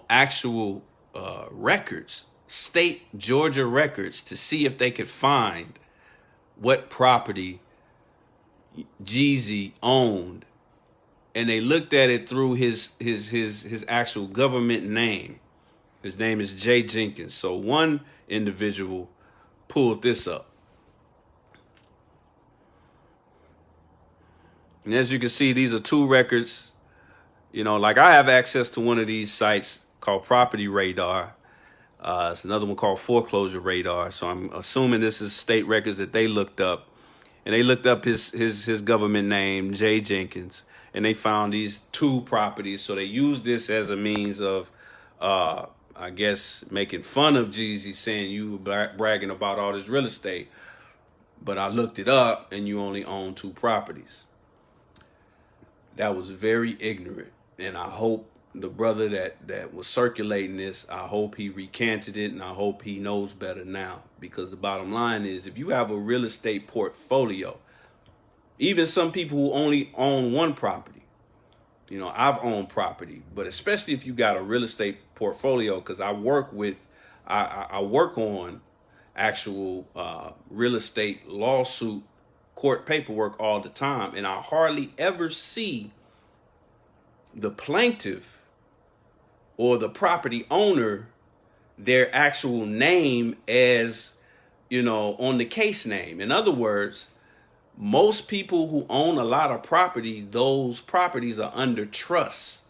actual records, state Georgia records, to see if they could find what property Jeezy owned. And they looked at it through his actual government name. His name is Jay Jenkins. So one individual pulled this up. And as you can see, these are two records. Like I have access to one of these sites called Property Radar. It's another one called Foreclosure Radar. So I'm assuming this is state records that they looked up. And they looked up his government name, Jay Jenkins. And they found these two properties. So they used this as a means of, I guess, making fun of Jeezy, saying you were bragging about all this real estate. But I looked it up and you only own two properties. That was very ignorant. And I hope the brother that was circulating this, I hope he recanted it, and I hope he knows better now. Because the bottom line is, if you have a real estate portfolio, even some people who only own one property, I've owned property, but especially if you got a real estate portfolio, because I work on actual real estate lawsuit court paperwork all the time, and I hardly ever see the plaintiff or the property owner their actual name as, on the case name. In other words, most people who own a lot of property, those properties are under trust,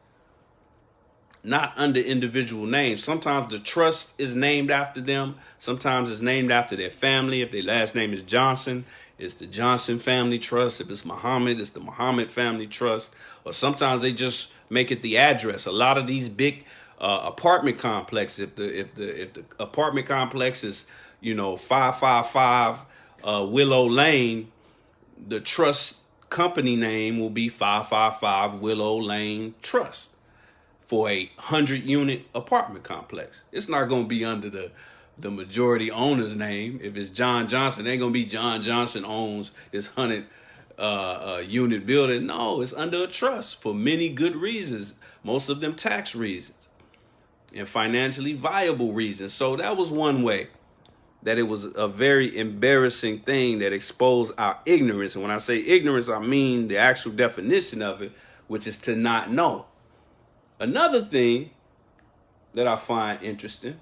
not under individual names. Sometimes the trust is named after them. Sometimes it's named after their family. If their last name is Johnson, it's the Johnson Family Trust. If it's Muhammad, it's the Muhammad Family Trust. Or sometimes they just make it the address. A lot of these big apartment complexes, if the apartment complex is 555 Willow Lane, the trust company name will be 555 Willow Lane Trust for a 100-unit apartment complex. It's not going to be under the majority owner's name. If it's John Johnson, it ain't going to be John Johnson owns this 100-unit building. No, it's under a trust for many good reasons, most of them tax reasons and financially viable reasons. So that was one way that it was a very embarrassing thing that exposed our ignorance. And when I say ignorance, I mean the actual definition of it, which is to not know. Another thing that I find interesting,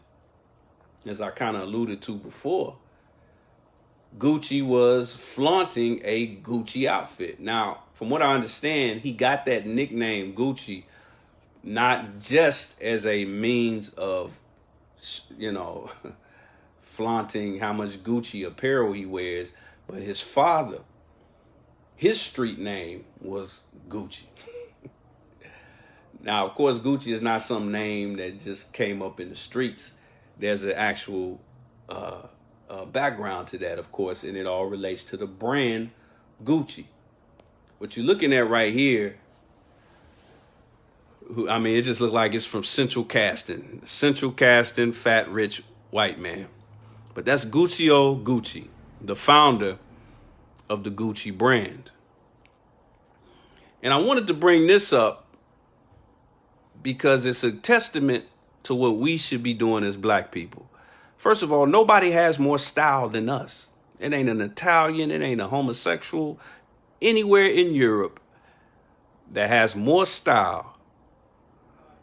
as I kind of alluded to before, Gucci was flaunting a Gucci outfit. Now, from what I understand, he got that nickname Gucci not just as a means of, flaunting how much Gucci apparel he wears, but his father, his street name was Gucci. Now, of course, Gucci is not some name that just came up in the streets. There's an actual background to that, of course, and it all relates to the brand Gucci. What you're looking at right here, it just looks like it's from Central Casting. Central Casting, fat, rich, white man. But that's Gucci, the founder of the Gucci brand. And I wanted to bring this up because it's a testament to what we should be doing as black people. First of all, nobody has more style than us. It ain't an Italian, it ain't a homosexual anywhere in Europe that has more style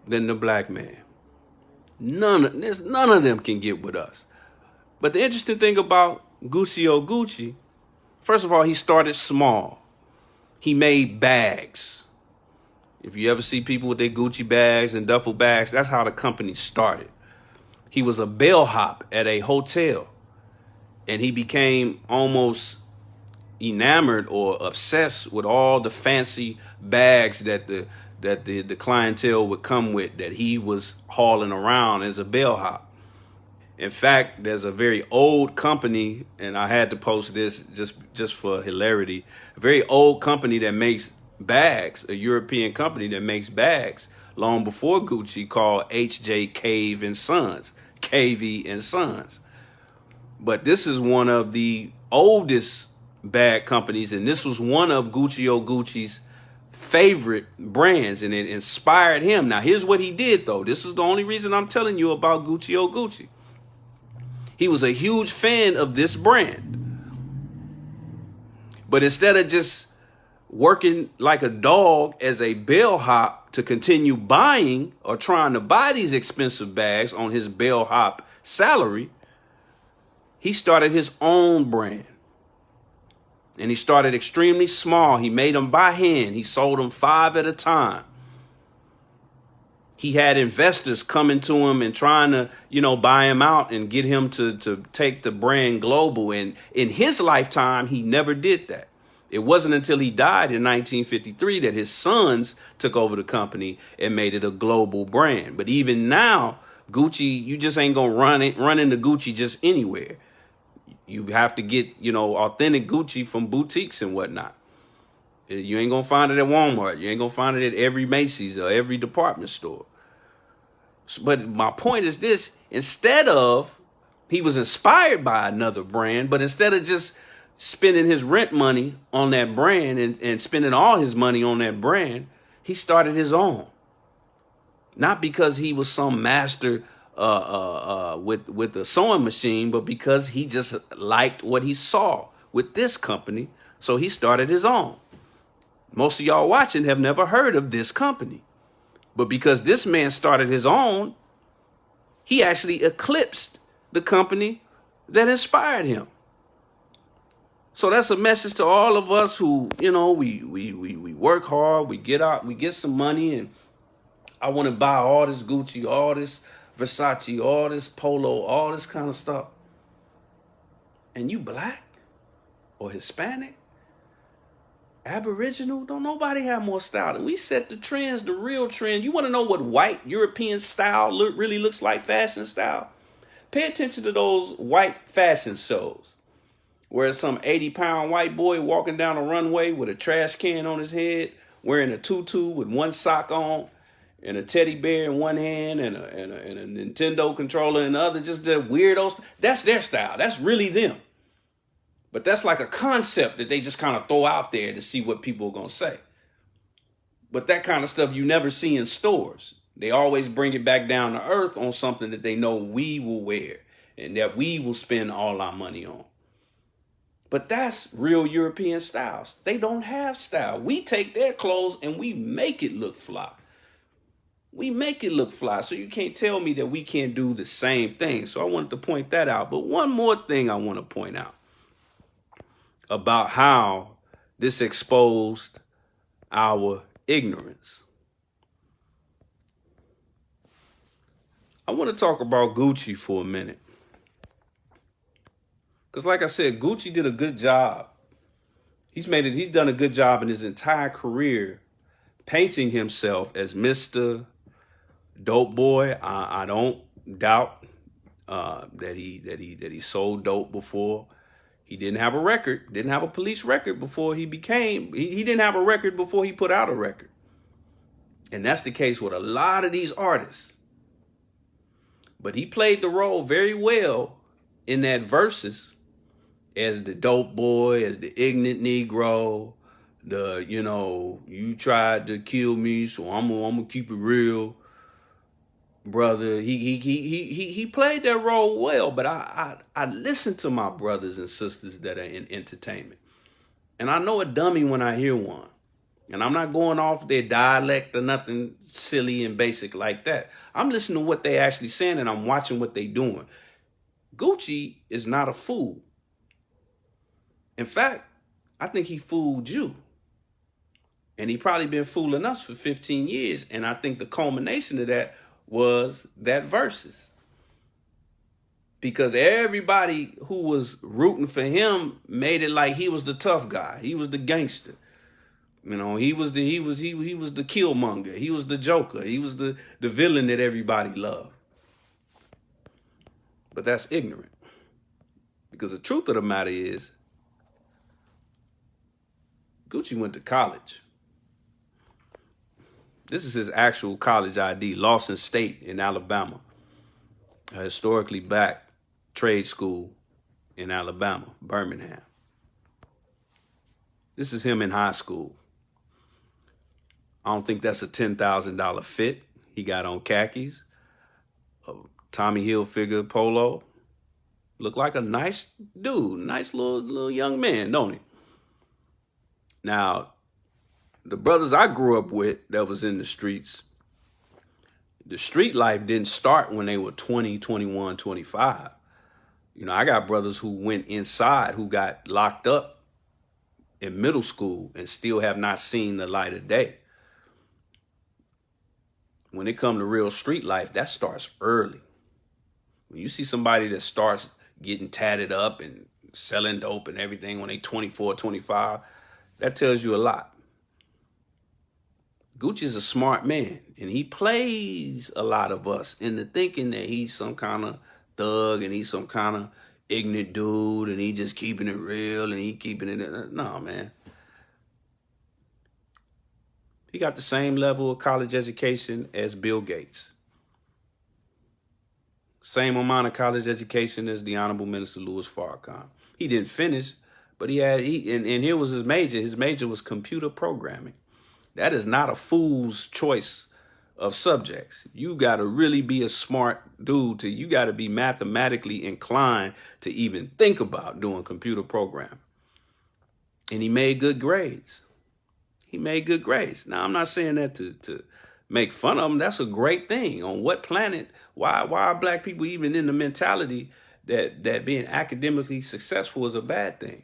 than the black man. None of them can get with us. But the interesting thing about Gucci, first of all, he started small. He made bags. If you ever see people with their Gucci bags and duffel bags, that's how the company started. He was a bellhop at a hotel, and he became almost enamored or obsessed with all the fancy bags that the clientele would come with, that he was hauling around as a bellhop. In fact, there's a very old company, and I had to post this just for hilarity, a very old company that makes bags, a European company that makes bags long before Gucci, called H.J. Cave and Sons, KV and Sons. But this is one of the oldest bag companies, and this was one of Gucci's favorite brands, and it inspired him. Now, here's what he did, though. This is the only reason I'm telling you about Gucci O Gucci. He was a huge fan of this brand. But instead of just working like a dog as a bellhop to continue buying or trying to buy these expensive bags on his bellhop salary, he started his own brand. And he started extremely small. He made them by hand. He sold them 5 at a time. He had investors coming to him and trying to, buy him out and get him to take the brand global. And in his lifetime, he never did that. It wasn't until he died in 1953 that his sons took over the company and made it a global brand. But even now, Gucci, you just ain't gonna run into Gucci just anywhere. You have to get, authentic Gucci from boutiques and whatnot. You ain't gonna find it at Walmart. You ain't gonna find it at every Macy's or every department store. But my point is this: instead of, he was inspired by another brand, but instead of just spending his rent money on that brand and spending all his money on that brand, he started his own. Not because he was some master with a sewing machine, but because he just liked what he saw with this company, so he started his own. Most of y'all watching have never heard of this company, but because this man started his own, he actually eclipsed the company that inspired him. So that's a message to all of us who, we work hard, we get out, we get some money, and I want to buy all this Gucci, all this Versace, all this Polo, all this kind of stuff. And you black or Hispanic, Aboriginal, don't nobody have more style. And we set the trends, the real trend. You want to know what white European style really looks like, fashion style? Pay attention to those white fashion shows where some 80-pound white boy walking down a runway with a trash can on his head, wearing a tutu with one sock on, and a teddy bear in one hand, and a Nintendo controller in the other, just the weirdos. That's their style. That's really them. But that's like a concept that they just kind of throw out there to see what people are going to say. But that kind of stuff you never see in stores. They always bring it back down to earth on something that they know we will wear and that we will spend all our money on. But that's real European styles. They don't have style. We take their clothes and we make it look fly. We make it look fly. So you can't tell me that we can't do the same thing. So I wanted to point that out. But one more thing I want to point out about how this exposed our ignorance. I want to talk about Gucci for a minute. Because like I said, Gucci did a good job. He's done a good job in his entire career painting himself as Mr. Dope Boy. I don't doubt that he sold dope before. He didn't have a record, didn't have a police record before he didn't have a record before he put out a record. And that's the case with a lot of these artists. But he played the role very well in that Versus as the dope boy, as the ignorant Negro, you tried to kill me, so I'm gonna keep it real, brother. He played that role well, but I listen to my brothers and sisters that are in entertainment, and I know a dummy when I hear one. And I'm not going off their dialect or nothing silly and basic like that. I'm listening to what they actually saying, and I'm watching what they doing. Gucci is not a fool. In fact, I think he fooled you. And he probably been fooling us for 15 years. And I think the culmination of that was that Versus. Because everybody who was rooting for him made it like he was the tough guy. He was the gangster. He was the Killmonger. He was the Joker. He was the villain that everybody loved. But that's ignorant. Because the truth of the matter is, Gucci went to college. This is his actual college ID, Lawson State in Alabama, a historically black trade school in Alabama, Birmingham. This is him in high school. I don't think that's a $10,000 fit. He got on khakis, a Tommy Hilfiger polo. Look like a nice dude, nice little young man, don't he? Now, the brothers I grew up with that was in the streets, the street life didn't start when they were 20, 21, 25. You know, I got brothers who went inside, who got locked up in middle school and still have not seen the light of day. When it comes to real street life, that starts early. When you see somebody that starts getting tatted up and selling dope and everything when they 24, 25, that tells you a lot. Gucci's a smart man, and he plays a lot of us into thinking that he's some kind of thug and he's some kind of ignorant dude and he just keeping it real and he keeping it. No, man. He got the same level of college education as Bill Gates. Same amount of college education as the Honorable Minister Louis Farrakhan. He didn't finish, but and here was his major. His major was computer programming. That is not a fool's choice of subjects. You got to really be a smart dude. You got to be mathematically inclined to even think about doing computer programming. And he made good grades. He made good grades. Now, I'm not saying that to make fun of him. That's a great thing. On what planet? Why are black people even in the mentality that being academically successful is a bad thing?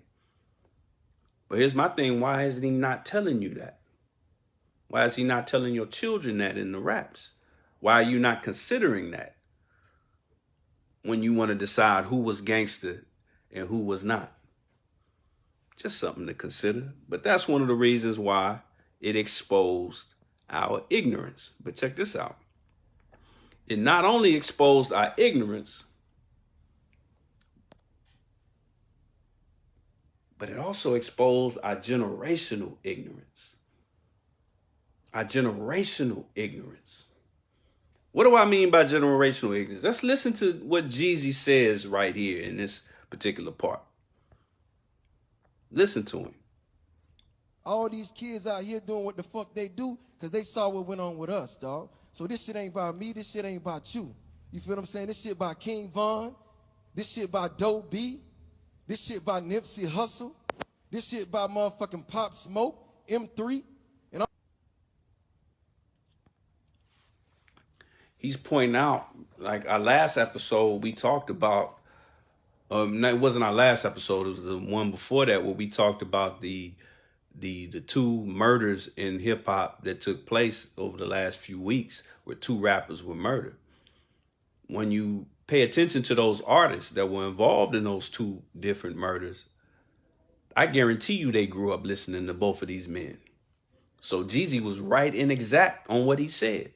But here's my thing. Why is he not telling you that? Why is he not telling your children that in the raps? Why are you not considering that when you want to decide who was gangster and who was not? Just something to consider. But that's one of the reasons why it exposed our ignorance. But check this out. It not only exposed our ignorance, but it also exposed our generational ignorance. Our generational ignorance. What do I mean by generational ignorance? Let's listen to what Jeezy says right here in this particular part. Listen to him. All these kids out here doing what the fuck they do because they saw what went on with us, dog. So this shit ain't about me. This shit ain't about you. You feel what I'm saying? This shit by King Von. This shit by Doe B. This shit by Nipsey Hussle. This shit by motherfucking Pop Smoke, M3. He's pointing out, like our last episode, we talked about, it wasn't our last episode, it was the one before that where we talked about the two murders in hip hop that took place over the last few weeks where two rappers were murdered. When you pay attention to those artists that were involved in those two different murders, I guarantee you they grew up listening to both of these men. So Jeezy was right and exact on what he said.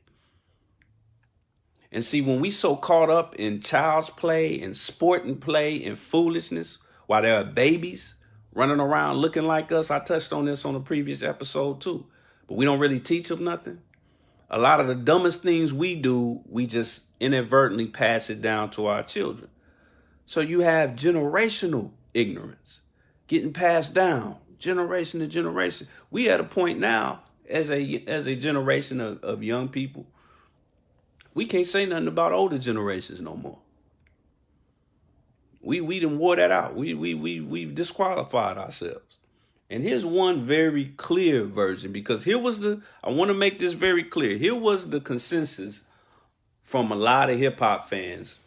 And see, when we so caught up in child's play and sport and play and foolishness while there are babies running around looking like us, I touched on this on a previous episode too, but we don't really teach them nothing. A lot of the dumbest things we do, we just inadvertently pass it down to our children. So you have generational ignorance getting passed down, generation to generation. We at a point now as a generation of young people, we can't say nothing about older generations no more. We done wore that out. We disqualified ourselves. And here's one very clear version, because I want to make this very clear. Here was the consensus from a lot of hip hop fans.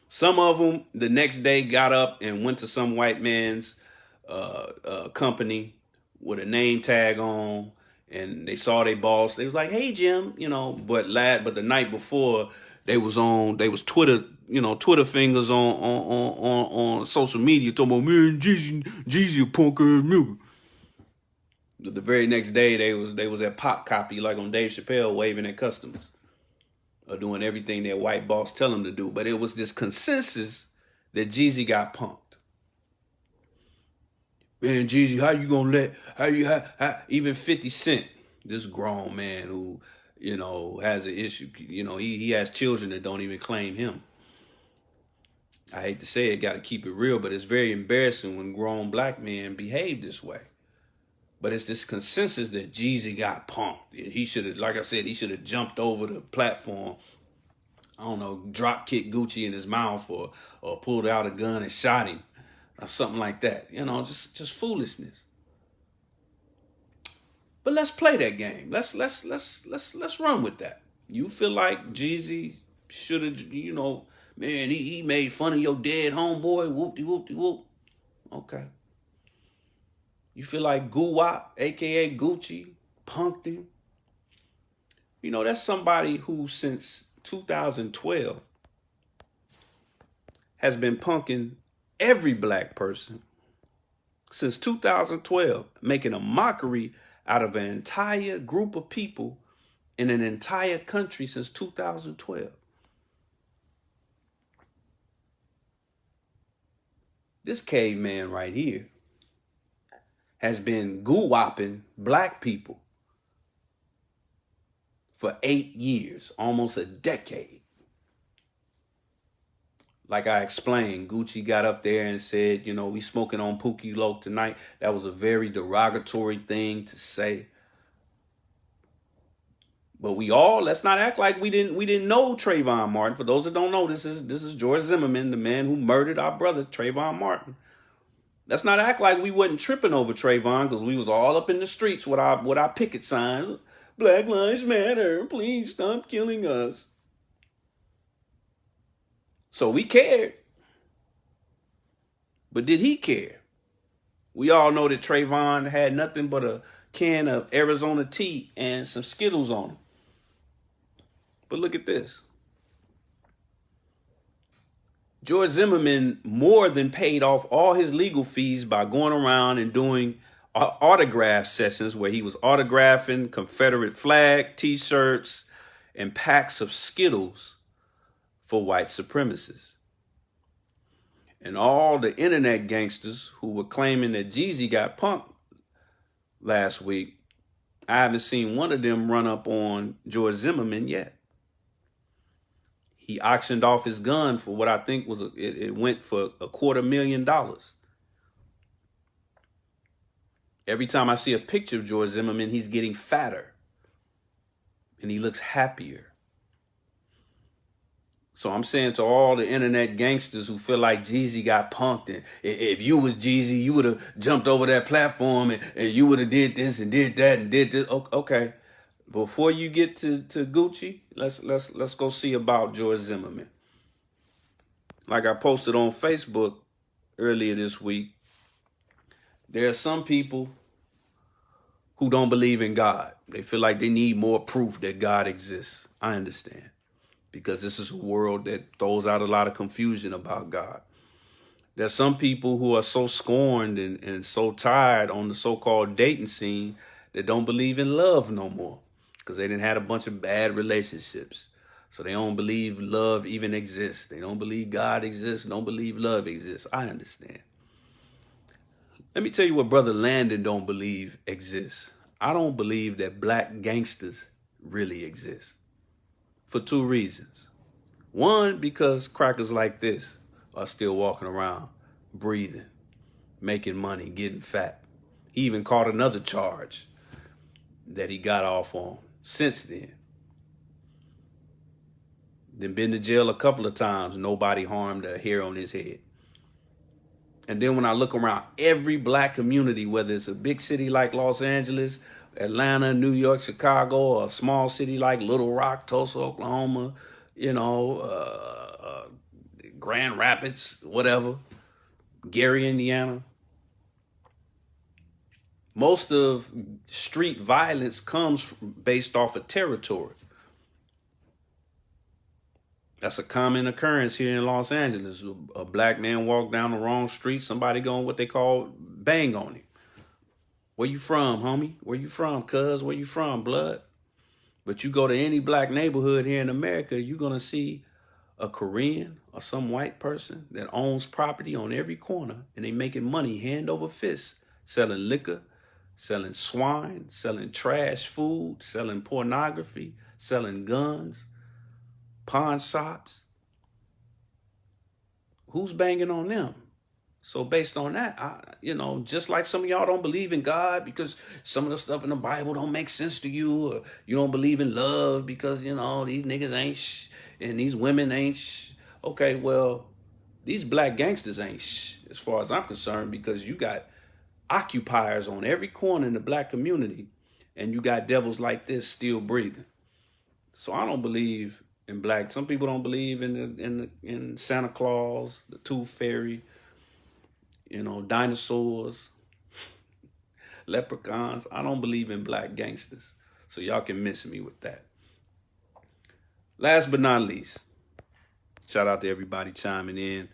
Some of them the next day got up and went to some white man's company with a name tag on, and they saw their boss. They was like, "Hey, Jim," But the night before, they was Twitter fingers on social media talking about, "Man, Jeezy a punk ass nigga." The very next day, they was at Pop Copy, like on Dave Chappelle, waving at customers, or doing everything their white boss tell them to do. But it was this consensus that Jeezy got punked. Man, Jeezy, how you gonna even 50 Cent, this grown man who, has an issue, he has children that don't even claim him. I hate to say it, got to keep it real, but it's very embarrassing when grown black men behave this way. But it's this consensus that Jeezy got punked. He should have, like I said, he should have jumped over the platform. I don't know, drop kick Gucci in his mouth or pulled out a gun and shot him or something like that. You know, just foolishness. But let's play that game. Let's run with that. You feel like Jeezy should have, you know, man, he made fun of your dead homeboy, whoop-de-whoop-de-whoop. Okay. You feel like Guwap, aka Gucci, punked him. You know, that's somebody who since 2012 has been punking every black person since 2012, making a mockery out of an entire group of people in an entire country since 2012. This caveman right here has been goo-whopping black people for 8 years, almost a decade. Like I explained, Gucci got up there and said, you know, we smoking on Pookie Loc tonight. That was a very derogatory thing to say. But let's not act like we didn't know Trayvon Martin. For those that don't know, this is George Zimmerman, the man who murdered our brother Trayvon Martin. Let's not act like we wasn't tripping over Trayvon, because we was all up in the streets with our picket signs. Black Lives Matter, please stop killing us. So we cared. But did he care? We all know that Trayvon had nothing but a can of Arizona tea and some Skittles on him. But look at this. George Zimmerman more than paid off all his legal fees by going around and doing autograph sessions where he was autographing Confederate flag t-shirts and packs of Skittles for white supremacists. And all the internet gangsters who were claiming that Jeezy got punked last week, I haven't seen one of them run up on George Zimmerman yet. He auctioned off his gun for what I think was, it went for $250,000. Every time I see a picture of George Zimmerman, he's getting fatter and he looks happier. So I'm saying to all the internet gangsters who feel like Jeezy got punked, and if you was Jeezy, you would have jumped over that platform and you would have did this and did that and did this. Okay, before you get to Gucci, let's go see about George Zimmerman. Like I posted on Facebook earlier this week, there are some people who don't believe in God. They feel like they need more proof that God exists. I understand. Because this is a world that throws out a lot of confusion about God. There's some people who are so scorned and so tired on the so-called dating scene that don't believe in love no more because they didn't had a bunch of bad relationships. So they don't believe love even exists. They don't believe God exists, don't believe love exists. I understand. Let me tell you what Brother Landon don't believe exists. I don't believe that black gangsters really exist. For two reasons. One, because crackers like this are still walking around, breathing, making money, getting fat. He even caught another charge that he got off on since then. Then been to jail a couple of times, nobody harmed a hair on his head. And then when I look around every black community, whether it's a big city like Los Angeles, Atlanta, New York, Chicago, or a small city like Little Rock, Tulsa, Oklahoma, Grand Rapids, whatever, Gary, Indiana. Most of street violence comes based off of territory. That's a common occurrence here in Los Angeles. A black man walk down the wrong street, somebody going what they call bang on him. Where you from, homie? Where you from, cuz? Where you from, blood? But you go to any black neighborhood here in America, you're going to see a Korean or some white person that owns property on every corner, and they making money hand over fist, selling liquor, selling swine, selling trash food, selling pornography, selling guns, pawn shops. Who's banging on them? So based on that, just like some of y'all don't believe in God because some of the stuff in the Bible don't make sense to you, or you don't believe in love because, these niggas ain't and these women ain't. Okay, well, these black gangsters ain't as far as I'm concerned, because you got occupiers on every corner in the black community, and you got devils like this still breathing. So I don't believe in black. Some people don't believe in Santa Claus, the Tooth Fairy, dinosaurs, leprechauns. I don't believe in black gangsters. So y'all can miss me with that. Last but not least, shout out to everybody chiming in.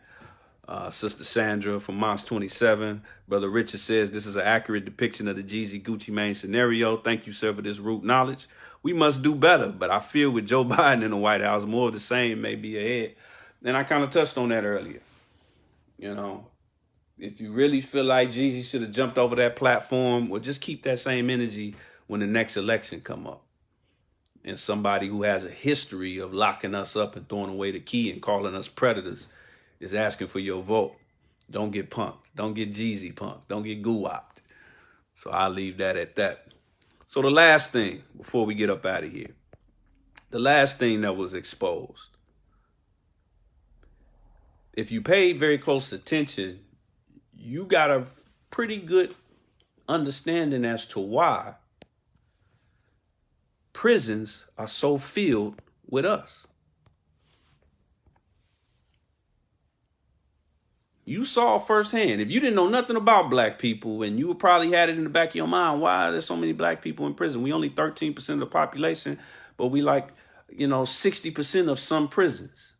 Sister Sandra from Moss 27. Brother Richard says, this is an accurate depiction of the Jeezy Gucci Mane scenario. Thank you, sir, for this root knowledge. We must do better, but I feel with Joe Biden in the White House, more of the same may be ahead. And I kind of touched on that earlier. If you really feel like Jeezy should have jumped over that platform, well, just keep that same energy when the next election come up. And somebody who has a history of locking us up and throwing away the key and calling us predators is asking for your vote. Don't get punked. Don't get Jeezy punked. Don't get goo-wopped. So I'll leave that at that. So the last thing, before we get up out of here, the last thing that was exposed. If you paid very close attention, you got a pretty good understanding as to why prisons are so filled with us. You saw firsthand. If you didn't know nothing about black people, and you probably had it in the back of your mind, why are there so many black people in prison? We only 13% of the population, but we 60% of some prisons.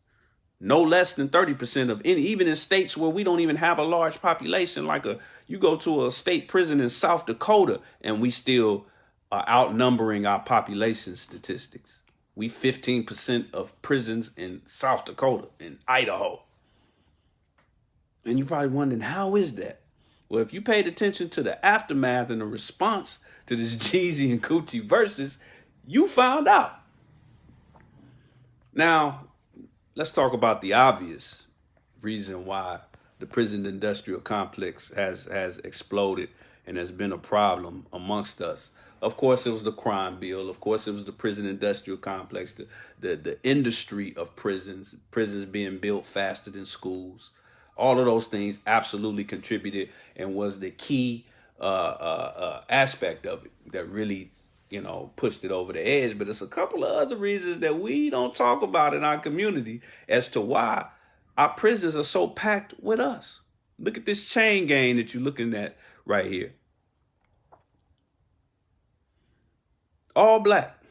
No less than 30% of any, even in states where we don't even have a large population, you go to a state prison in South Dakota and we still are outnumbering our population statistics. We 15% of prisons in South Dakota, in Idaho. And you're probably wondering, how is that? Well, if you paid attention to the aftermath and the response to this Jeezy and Gucci verses, you found out. Now, let's talk about the obvious reason why the prison industrial complex has exploded and has been a problem amongst us. Of course, it was the crime bill. Of course, it was the prison industrial complex, the industry of prisons being built faster than schools. All of those things absolutely contributed and was the key aspect of it that really, pushed it over the edge. But there's a couple of other reasons that we don't talk about in our community as to why our prisons are so packed with us. Look at this chain gang that you're looking at right here. All black.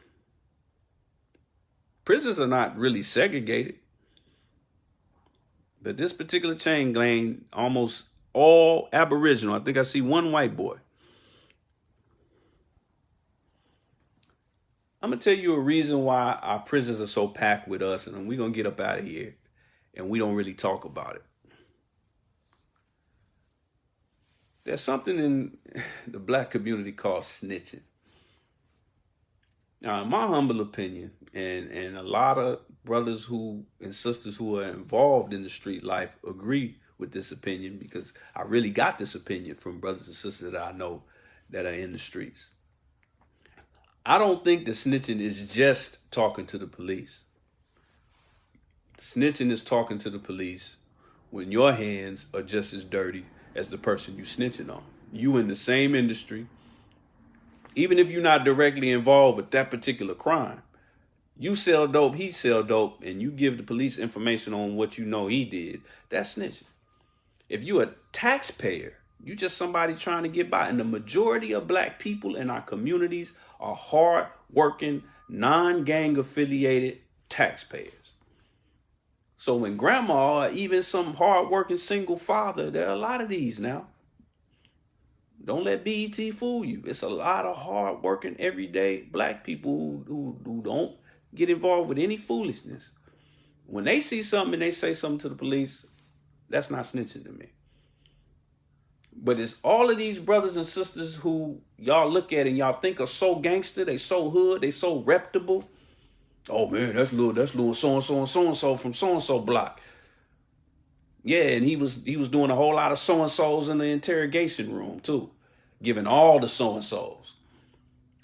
Prisons are not really segregated. But this particular chain gang, almost all Aboriginal. I think I see one white boy. I'm going to tell you a reason why our prisons are so packed with us, and we're going to get up out of here, and we don't really talk about it. There's something in the black community called snitching. Now, in my humble opinion, and a lot of brothers and sisters who are involved in the street life agree with this opinion, because I really got this opinion from brothers and sisters that I know that are in the streets. I don't think that snitching is just talking to the police. Snitching is talking to the police when your hands are just as dirty as the person you snitching on. You in the same industry, even if you're not directly involved with that particular crime. You sell dope, he sell dope, and you give the police information on what you know he did. That's snitching. If you a taxpayer, you just somebody trying to get by. And the majority of black people in our communities are hard-working, non-gang affiliated taxpayers. So when grandma, or even some hard-working single father, there are a lot of these now. Don't let BET fool you. It's a lot of hard-working, everyday black people who don't get involved with any foolishness. When they see something and they say something to the police, that's not snitching to me. But it's all of these brothers and sisters who y'all look at and y'all think are so gangster, they so hood, they so reputable. Oh man, that's little so-and-so and so-and-so from so-and-so block. Yeah, and he was doing a whole lot of so-and-sos in the interrogation room too, giving all the so-and-sos,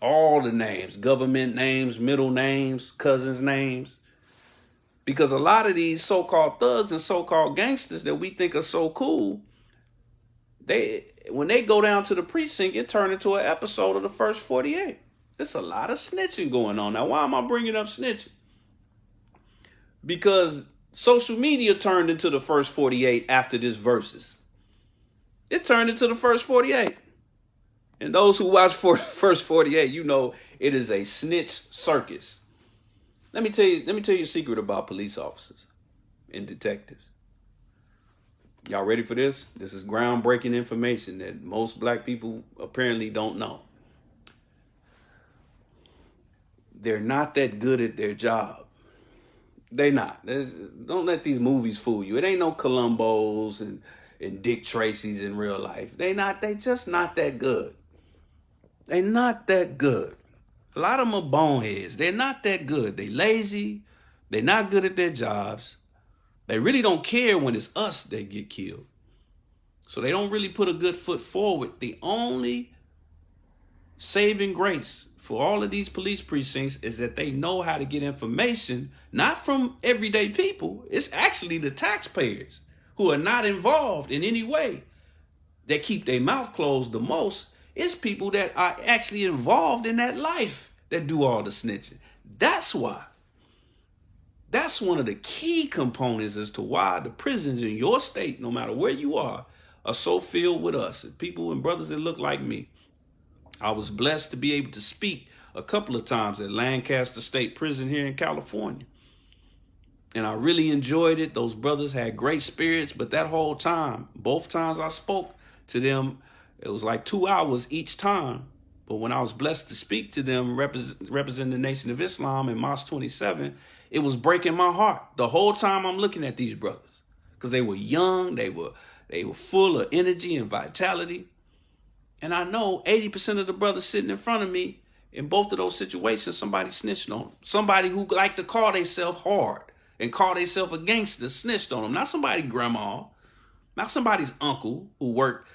all the names, government names, middle names, cousins' names. Because a lot of these so-called thugs and so-called gangsters that we think are so cool, when they go down to the precinct, it turned into an episode of the First 48. There's a lot of snitching going on. Now, why am I bringing up snitching? Because social media turned into the First 48 after this versus. It turned into the First 48. And those who watch First 48, you know it is a snitch circus. Let me tell you a secret about police officers and detectives. Y'all ready for this? This is groundbreaking information that most black people apparently don't know. They're not that good at their job. They not. Don't let these movies fool you. It ain't no Columbos and Dick Tracy's in real life. They just not that good. They not that good. A lot of them are boneheads. They're not that good. They lazy. They're not good at their jobs. They really don't care when it's us that get killed. So they don't really put a good foot forward. The only saving grace for all of these police precincts is that they know how to get information, not from everyday people. It's actually the taxpayers who are not involved in any way that keep their mouth closed the most. It's people that are actually involved in that life that do all the snitching. That's why. That's one of the key components as to why the prisons in your state, no matter where you are so filled with us, people and brothers that look like me. I was blessed to be able to speak a couple of times at Lancaster State Prison here in California. And I really enjoyed it. Those brothers had great spirits, but that whole time, both times I spoke to them, it was like 2 hours each time. But when I was blessed to speak to them, representing the Nation of Islam in Mosque 27, it was breaking my heart the whole time I'm looking at these brothers. Because they were young, they were full of energy and vitality. And I know 80% of the brothers sitting in front of me, in both of those situations, somebody snitched on them. Somebody who like to call themselves hard and call themselves a gangster snitched on them. Not somebody grandma, not somebody's uncle who work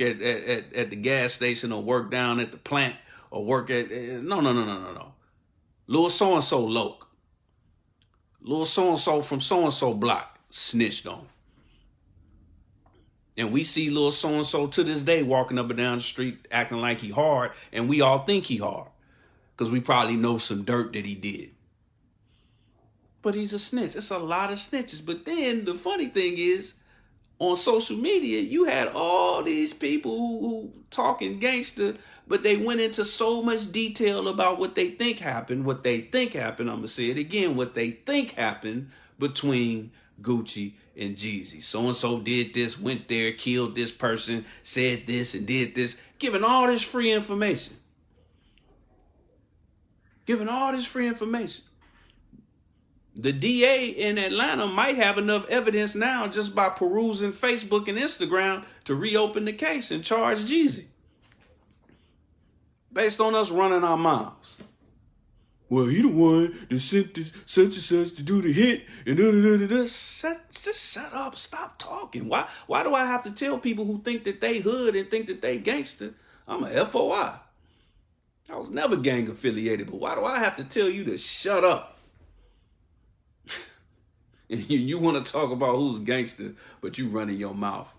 at the gas station or work down at the plant or work at, no. Little so-and-so loc. Little so-and-so from so-and-so block snitched on. And we see little so-and-so to this day walking up and down the street acting like he hard, and we all think he hard because we probably know some dirt that he did. But he's a snitch. It's a lot of snitches. But then the funny thing is, on social media, you had all these people who talking gangster, but they went into so much detail about what they think happened. I'm going to say it again, what they think happened between Gucci and Jeezy. So-and-so did this, went there, killed this person, said this and did this, giving all this free information. The DA in Atlanta might have enough evidence now just by perusing Facebook and Instagram to reopen the case and charge Jeezy. Based on us running our mouths. Well, he the one that sent this such and such to do the hit and Just shut up. Stop talking. Why do I have to tell people who think that they hood and think that they gangster? I'm a FOI. I was never gang affiliated, but why do I have to tell you to shut up? And you want to talk about who's gangster, but you running your mouth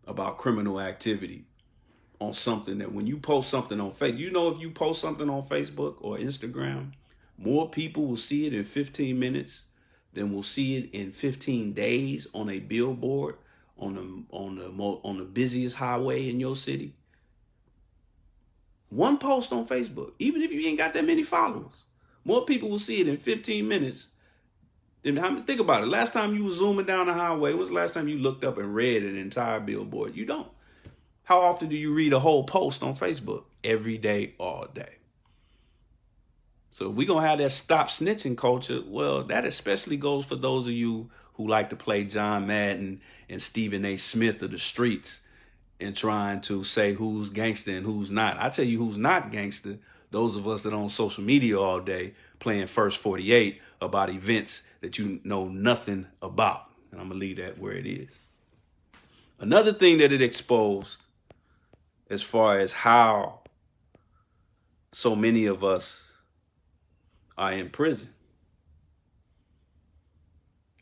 about criminal activity on something that when you post something on Facebook, you know, if you post something on Facebook or Instagram, more people will see it in 15 minutes than will see it in 15 days on a billboard on the busiest highway in your city. One post on Facebook, even if you ain't got that many followers, more people will see it in 15 minutes. Think about it. Last time you were zooming down the highway, when was the last time you looked up and read an entire billboard? You don't. How often do you read a whole post on Facebook? Every day, all day. So if we're going to have that stop snitching culture, well, that especially goes for those of you who like to play John Madden and Stephen A. Smith of the streets and trying to say who's gangster and who's not. I tell you who's not gangster. Those of us that are on social media all day playing First 48 about events that you know nothing about. And I'm going to leave that where it is. Another thing that it exposed, as far as how so many of us are in prison,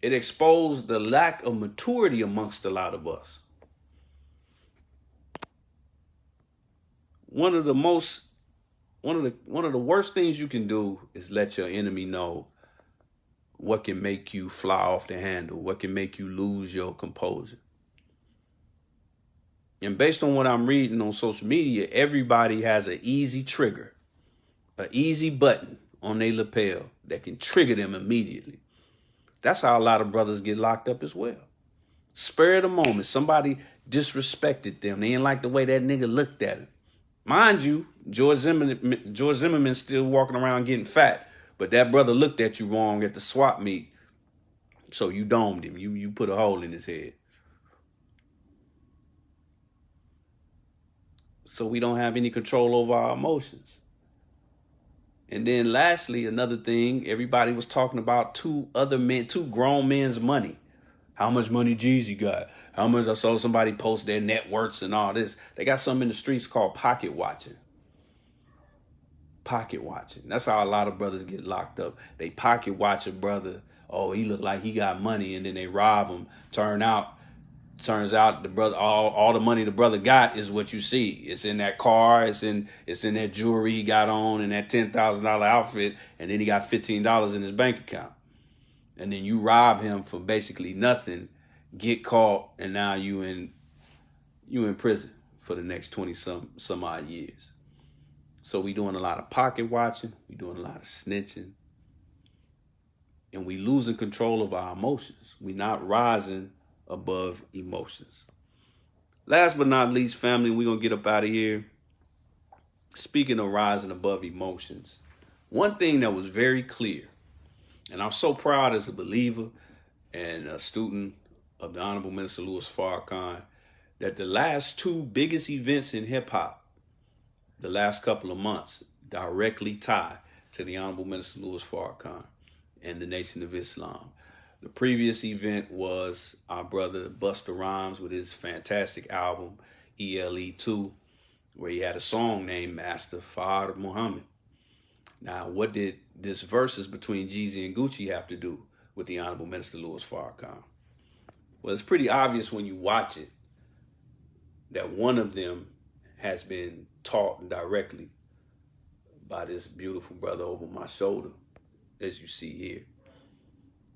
it exposed the lack of maturity amongst a lot of us. One of the worst things you can do is let your enemy know what can make you fly off the handle, what can make you lose your composure. And based on what I'm reading on social media, everybody has an easy trigger, an easy button on their lapel that can trigger them immediately. That's how a lot of brothers get locked up as well. Spur of the moment, somebody disrespected them. They didn't like the way that nigga looked at him. Mind you, George Zimmerman's still walking around getting fat, but that brother looked at you wrong at the swap meet, so you domed him. You put a hole in his head. So we don't have any control over our emotions. And then lastly, another thing, everybody was talking about two grown men's money. How much money Jeezy got? How much? I saw somebody post their net worths and all this. They got something in the streets called pocket watching. Pocket watching. That's how a lot of brothers get locked up. They pocket watch a brother. Oh, he look like he got money, and then they rob him. Turns out the brother, all the money the brother got is what you see. It's in that car. It's in that jewelry he got on, and that $10,000 outfit, and then he got $15 in his bank account. And then you rob him for basically nothing, get caught, and now you in prison for the next 20 some odd years. So we doing a lot of pocket watching, we doing a lot of snitching, and we losing control of our emotions. We not rising above emotions. Last but not least, family, we're gonna get up out of here. Speaking of rising above emotions, one thing that was very clear, and I'm so proud as a believer and a student of the Honorable Minister Louis Farrakhan, that the last two biggest events in hip hop, the last couple of months, directly tie to the Honorable Minister Louis Farrakhan and the Nation of Islam. The previous event was our brother Busta Rhymes with his fantastic album, ELE2, where he had a song named Master Fard Muhammad. Now, what did this verses between Jeezy and Gucci have to do with the Honorable Minister Louis Farrakhan? Well, it's pretty obvious when you watch it that one of them has been taught directly by this beautiful brother over my shoulder, as you see here.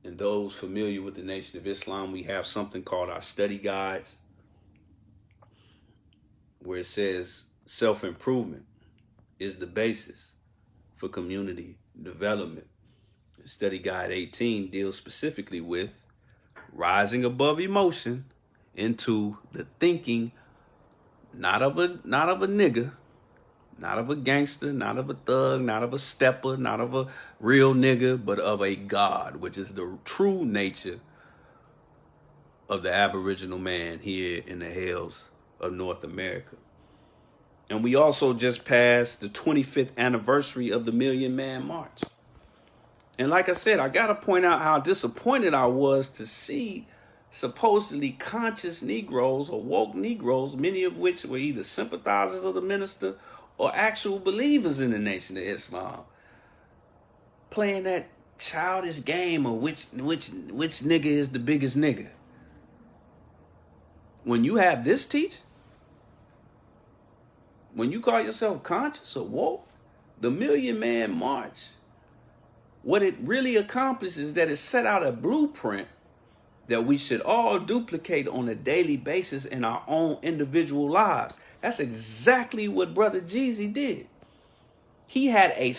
And those familiar with the Nation of Islam, we have something called our study guides, where it says self-improvement is the basis for community development. Study Guide 18 deals specifically with rising above emotion into the thinking not of a nigga, not of a gangster, not of a thug, not of a stepper, not of a real nigga, but of a God, which is the true nature of the Aboriginal man here in the hills of North America. And we also just passed the 25th anniversary of the Million Man March. And like I said, I got to point out how disappointed I was to see supposedly conscious Negroes or woke Negroes, many of which were either sympathizers of the minister or actual believers in the Nation of Islam, playing that childish game of which nigga is the biggest nigga. When you have this teaching, when you call yourself conscious or woke, the Million Man March, what it really accomplishes is that it set out a blueprint that we should all duplicate on a daily basis in our own individual lives. That's exactly what Brother Jeezy did. He had a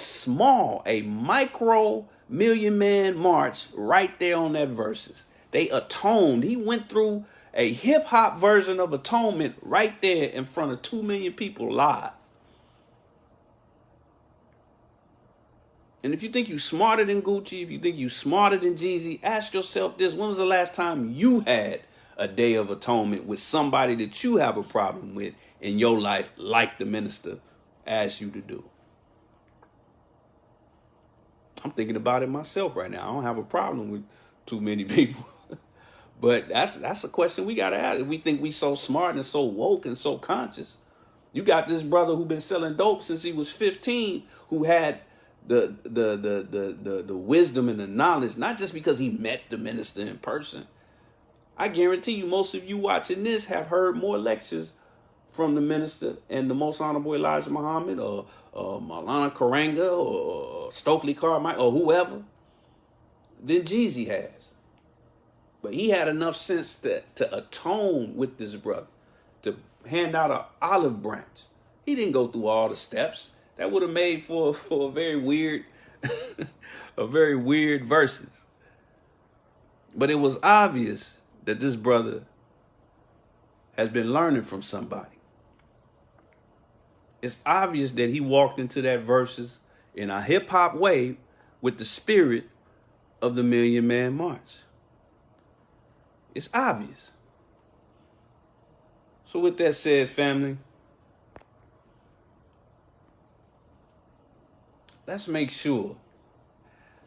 micro Million Man March right there on that verses. They atoned. He went through a hip hop version of atonement right there in front of 2 million people live. And if you think you smarter than Gucci, if you think you smarter than Jeezy, ask yourself this: when was the last time you had a day of atonement with somebody that you have a problem with in your life, like the minister asked you to do? I'm thinking about it myself right now. I don't have a problem with too many people. But that's a question we gotta ask. We think we so smart and so woke and so conscious. You got this brother who been selling dope since he was 15, who had the wisdom and the knowledge, not just because he met the minister in person. I guarantee you, most of you watching this have heard more lectures from the minister and the Most Honorable Elijah Muhammad or Maulana Karanga or Stokely Carmichael or whoever than Jeezy has. But he had enough sense to atone with this brother, to hand out an olive branch. He didn't go through all the steps. That would have made for a very weird, a very weird verses. But it was obvious that this brother has been learning from somebody. It's obvious that he walked into that verses in a hip hop way with the spirit of the Million Man March. It's obvious. So with that said, family, let's make sure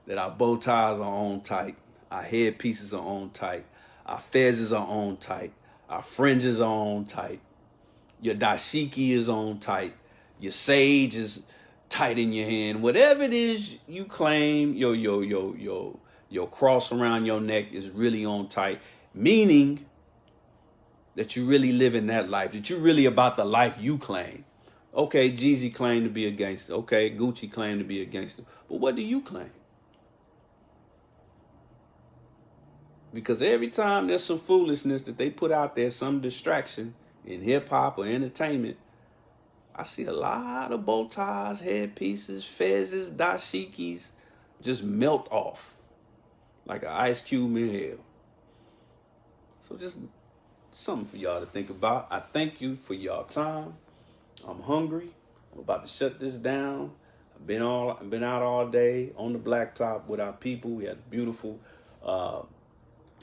that our bow ties are on tight, our headpieces are on tight, our fezzes are on tight, our fringes are on tight, your dashiki is on tight, your sage is tight in your hand. Whatever it is you claim, your cross around your neck is really on tight, meaning that you really live in that life, that you're really about the life you claim. Okay, Jeezy claimed to be a gangster. Okay, Gucci claimed to be a gangster. But what do you claim? Because every time there's some foolishness that they put out there, some distraction in hip-hop or entertainment, I see a lot of bow ties, headpieces, fezzes, dashikis just melt off like an ice cube in hell. So just something for y'all to think about. I thank you for y'all time. I'm hungry. I'm about to shut this down. I've been out all day on the blacktop with our people. We had a beautiful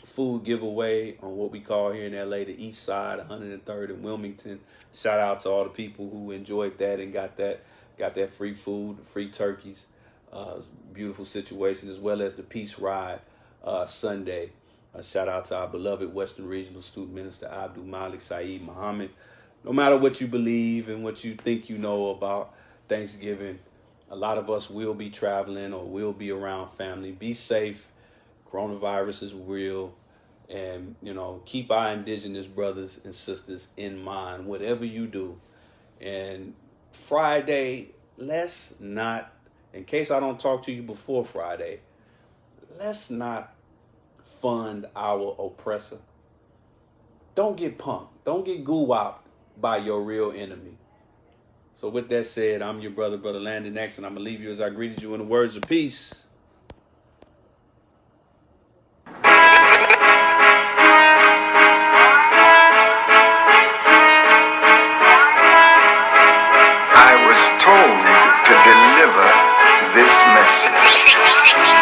food giveaway on what we call here in LA the East Side, 103rd and Wilmington. Shout out to all the people who enjoyed that and got that free food, free turkeys. Beautiful situation, as well as the Peace Ride Sunday. Shout out to our beloved Western Regional Student Minister Abdul Malik Saeed Muhammad. No matter what you believe and what you think you know about Thanksgiving, a lot of us will be traveling or will be around family. Be safe. Coronavirus is real. And, keep our indigenous brothers and sisters in mind, whatever you do. And Friday, let's not, in case I don't talk to you before Friday, let's not fund our oppressor. Don't get punked. Don't get goo-wopped by your real enemy. So with that said, I'm your brother Landon X, and I'm going to leave you as I greeted you in the words of peace. I was told to deliver this message.